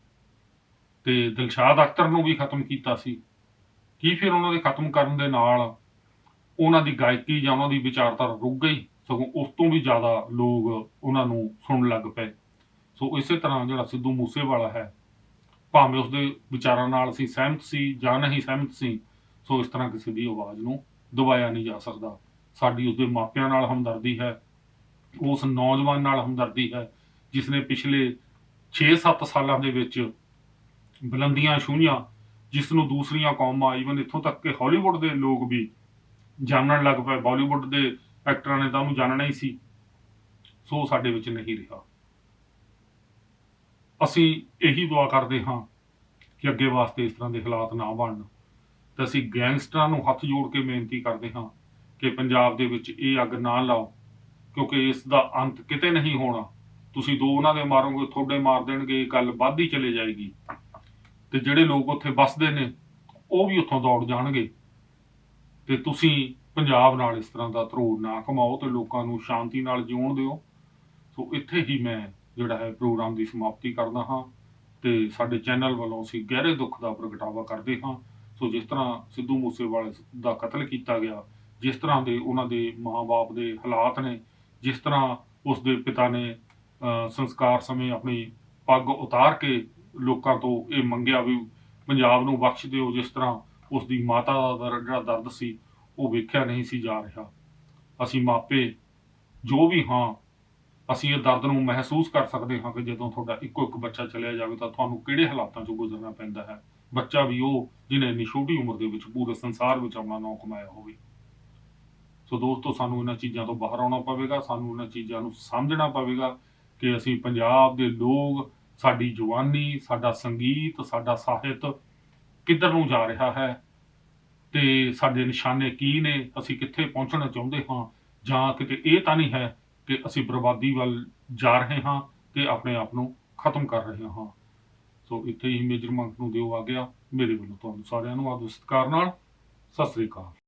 S1: ਤੇ ਦਿਲਸ਼ਾਦ ਅਖਤਰ ਨੂੰ ਵੀ ਖਤਮ ਕੀਤਾ ਸੀ। ਕੀ ਫਿਰ ਉਹਨਾਂ ਦੇ ਖਤਮ ਕਰਨ ਦੇ ਨਾਲ ਉਹਨਾਂ ਦੀ ਗਾਇਕੀ ਜਾਂ ਉਹਨਾਂ ਦੀ ਵਿਚਾਰਧਾਰਾ ਰੁਕ ਗਈ? ਸਗੋਂ ਉਸ ਤੋਂ ਵੀ ਜ਼ਿਆਦਾ ਲੋਕ ਉਹਨਾਂ ਨੂੰ ਸੁਣਨ ਲੱਗ ਪਏ। ਸੋ ਇਸੇ ਤਰ੍ਹਾਂ ਜਿਹੜਾ ਸਿੱਧੂ ਮੂਸੇਵਾਲਾ ਹੈ, ਭਾਵੇਂ ਉਸਦੇ ਵਿਚਾਰਾਂ ਨਾਲ ਅਸੀਂ ਸਹਿਮਤ ਸੀ ਜਾਂ ਨਹੀਂ ਸਹਿਮਤ ਸੀ, ਸੋ ਇਸ ਤਰ੍ਹਾਂ ਕਿਸੇ ਦੀ ਆਵਾਜ਼ ਨੂੰ ਦਬਾਇਆ ਨਹੀਂ ਜਾ ਸਕਦਾ। ਸਾਡੀ ਉਸਦੇ ਮਾਪਿਆਂ ਨਾਲ ਹਮਦਰਦੀ ਹੈ, ਉਸ ਨੌਜਵਾਨ ਨਾਲ ਹਮਦਰਦੀ ਹੈ ਜਿਸ ਨੇ ਪਿਛਲੇ 6-7 ਸਾਲਾਂ ਦੇ ਵਿੱਚ ਬੁਲੰਦੀਆਂ ਛੂਹੀਆਂ, ਜਿਸ ਨੂੰ ਦੂਸਰੀਆਂ ਕੌਮਾਂ, ਈਵਨ ਇੱਥੋਂ ਤੱਕ ਕਿ ਹਾਲੀਵੁੱਡ ਦੇ ਲੋਕ ਵੀ ਜਾਣਨ ਲੱਗ ਪਏ। ਬਾਲੀਵੁੱਡ ਦੇ ਐਕਟਰਾਂ ਨੇ ਤਾਂ ਉਹਨੂੰ ਜਾਣਨਾ ਹੀ ਸੀ। ਸੋ ਸਾਡੇ ਵਿੱਚ ਨਹੀਂ ਰਿਹਾ। ਅਸੀਂ ਇਹੀ ਦੁਆ ਕਰਦੇ ਹਾਂ ਕਿ ਅੱਗੇ ਵਾਸਤੇ ਇਸ ਤਰ੍ਹਾਂ ਦੇ ਹਾਲਾਤ ਨਾ ਬਣਨ, ਤੇ ਅਸੀਂ ਗੈਂਗਸਟਰਾਂ ਨੂੰ ਹੱਥ ਜੋੜ ਕੇ ਬੇਨਤੀ ਕਰਦੇ ਹਾਂ ਕਿ ਪੰਜਾਬ ਦੇ ਵਿੱਚ ਇਹ ਅੱਗ ਨਾ ਲਾਓ, ਕਿਉਂਕਿ ਇਸ ਦਾ ਅੰਤ ਕਿਤੇ ਨਹੀਂ ਹੋਣਾ। ਤੁਸੀਂ ਦੋ ਉਹਨਾਂ ਦੇ ਮਾਰੋਗੇ, ਤੁਹਾਡੇ ਮਾਰ ਦੇਣਗੇ, ਇਹ ਗੱਲ ਵੱਧਦੀ ਚਲੇ ਜਾਏਗੀ, ਤੇ ਜਿਹੜੇ ਲੋਕ ਉੱਥੇ ਵੱਸਦੇ ਨੇ ਉਹ ਵੀ ਉੱਥੋਂ ਦੌੜ ਜਾਣਗੇ, ਤੇ ਤੁਸੀਂ ਪੰਜਾਬ ਨਾਲ ਇਸ ਤਰ੍ਹਾਂ ਦਾ ਧਰੋੜ ਨਾ ਕਮਾਓ ਤੇ ਲੋਕਾਂ ਨੂੰ ਸ਼ਾਂਤੀ ਨਾਲ ਜਿਉਣ ਦਿਓ। ਸੋ ਇੱਥੇ ਹੀ ਮੈਂ ਜਿਹੜਾ ਹੈ ਪ੍ਰੋਗਰਾਮ ਦੀ ਸਮਾਪਤੀ ਕਰਦਾ ਹਾਂ, ਤੇ ਸਾਡੇ ਚੈਨਲ ਵੱਲੋਂ ਅਸੀਂ ਗਹਿਰੇ ਦੁੱਖ ਦਾ ਪ੍ਰਗਟਾਵਾ ਕਰਦੇ ਹਾਂ। ਸੋ ਜਿਸ ਤਰ੍ਹਾਂ ਸਿੱਧੂ ਮੂਸੇਵਾਲੇ ਦਾ ਕਤਲ ਕੀਤਾ ਗਿਆ, ਜਿਸ ਤਰ੍ਹਾਂ ਦੇ ਉਹਨਾਂ ਦੇ ਮਾਂ-ਬਾਪ ਦੇ ਹਾਲਾਤ ਨੇ, ਜਿਸ ਤਰ੍ਹਾਂ ਉਸ ਦੇ ਪਿਤਾ ਨੇ ਸੰਸਕਾਰ ਸਮੇਂ ਆਪਣੀ ਪੱਗ ਉਤਾਰ ਕੇ ਲੋਕਾਂ ਤੋਂ ਇਹ ਮੰਗਿਆ ਵੀ ਪੰਜਾਬ ਨੂੰ ਬਖਸ਼ ਦਿਓ, ਜਿਸ ਤਰ੍ਹਾਂ ਉਸ ਦੀ ਮਾਤਾ ਦਾ ਜਿਹੜਾ ਦਰਦ ਸੀ ਉਹ ਵੇਖਿਆ ਨਹੀਂ ਸੀ ਜਾ ਰਿਹਾ। ਅਸੀਂ ਮਾਪੇ ਜੋ ਵੀ ਹਾਂ, ਅਸੀਂ ਇਹ ਦਰਦ ਨੂੰ ਮਹਿਸੂਸ ਕਰ ਸਕਦੇ ਹਾਂ ਕਿ ਜਦੋਂ ਤੁਹਾਡਾ ਇੱਕੋ ਇੱਕ ਬੱਚਾ ਚਲਿਆ ਜਾਵੇ ਤਾਂ ਤੁਹਾਨੂੰ ਕਿਹੜੇ ਹਾਲਾਤਾਂ 'ਚੋਂ ਗੁਜ਼ਰਨਾ ਪੈਂਦਾ ਹੈ। ਬੱਚਾ ਵੀ ਉਹ ਜਿਹਨੇ ਇੰਨੀ ਛੋਟੀ ਉਮਰ ਦੇ ਵਿੱਚ ਪੂਰੇ ਸੰਸਾਰ ਵਿੱਚ ਆਪਣਾ ਨਾਂ ਕਮਾਇਆ ਹੋਵੇ। ਸੋ ਦੋਸਤੋ, ਸਾਨੂੰ ਇਹਨਾਂ ਚੀਜ਼ਾਂ ਤੋਂ ਬਾਹਰ ਆਉਣਾ ਪਵੇਗਾ, ਸਾਨੂੰ ਇਹਨਾਂ ਚੀਜ਼ਾਂ ਨੂੰ ਸਮਝਣਾ ਪਵੇਗਾ ਕਿ ਅਸੀਂ ਪੰਜਾਬ ਦੇ ਲੋਕ, ਸਾਡੀ ਜਵਾਨੀ, ਸਾਡਾ ਸੰਗੀਤ, ਸਾਡਾ ਸਾਹਿਤ ਕਿੱਧਰ ਨੂੰ ਜਾ ਰਿਹਾ ਹੈ, ਤੇ ਸਾਡੇ ਨਿਸ਼ਾਨੇ ਕੀ ਨੇ, ਅਸੀਂ ਕਿੱਥੇ ਪਹੁੰਚਣਾ ਚਾਹੁੰਦੇ ਹਾਂ, ਜਾਂ ਕਿਤੇ ਇਹ ਤਾਂ ਨਹੀਂ ਹੈ ਕਿ ਅਸੀਂ ਬਰਬਾਦੀ ਵੱਲ ਜਾ ਰਹੇ ਹਾਂ ਤੇ ਆਪਣੇ ਆਪ ਨੂੰ ਖਤਮ ਕਰ ਰਹੇ ਹਾਂ। ਸੋ ਇੱਥੇ ਹੀ ਮੇਜਰ ਮੰਕ ਨੂੰ ਦਿਓ ਆ ਗਿਆ। ਮੇਰੇ ਵੱਲੋਂ ਤੁਹਾਨੂੰ ਸਾਰਿਆਂ ਨੂੰ ਆਦਰ ਸਤਿਕਾਰ ਨਾਲ ਸਤਿ ਸ੍ਰੀ ਅਕਾਲ।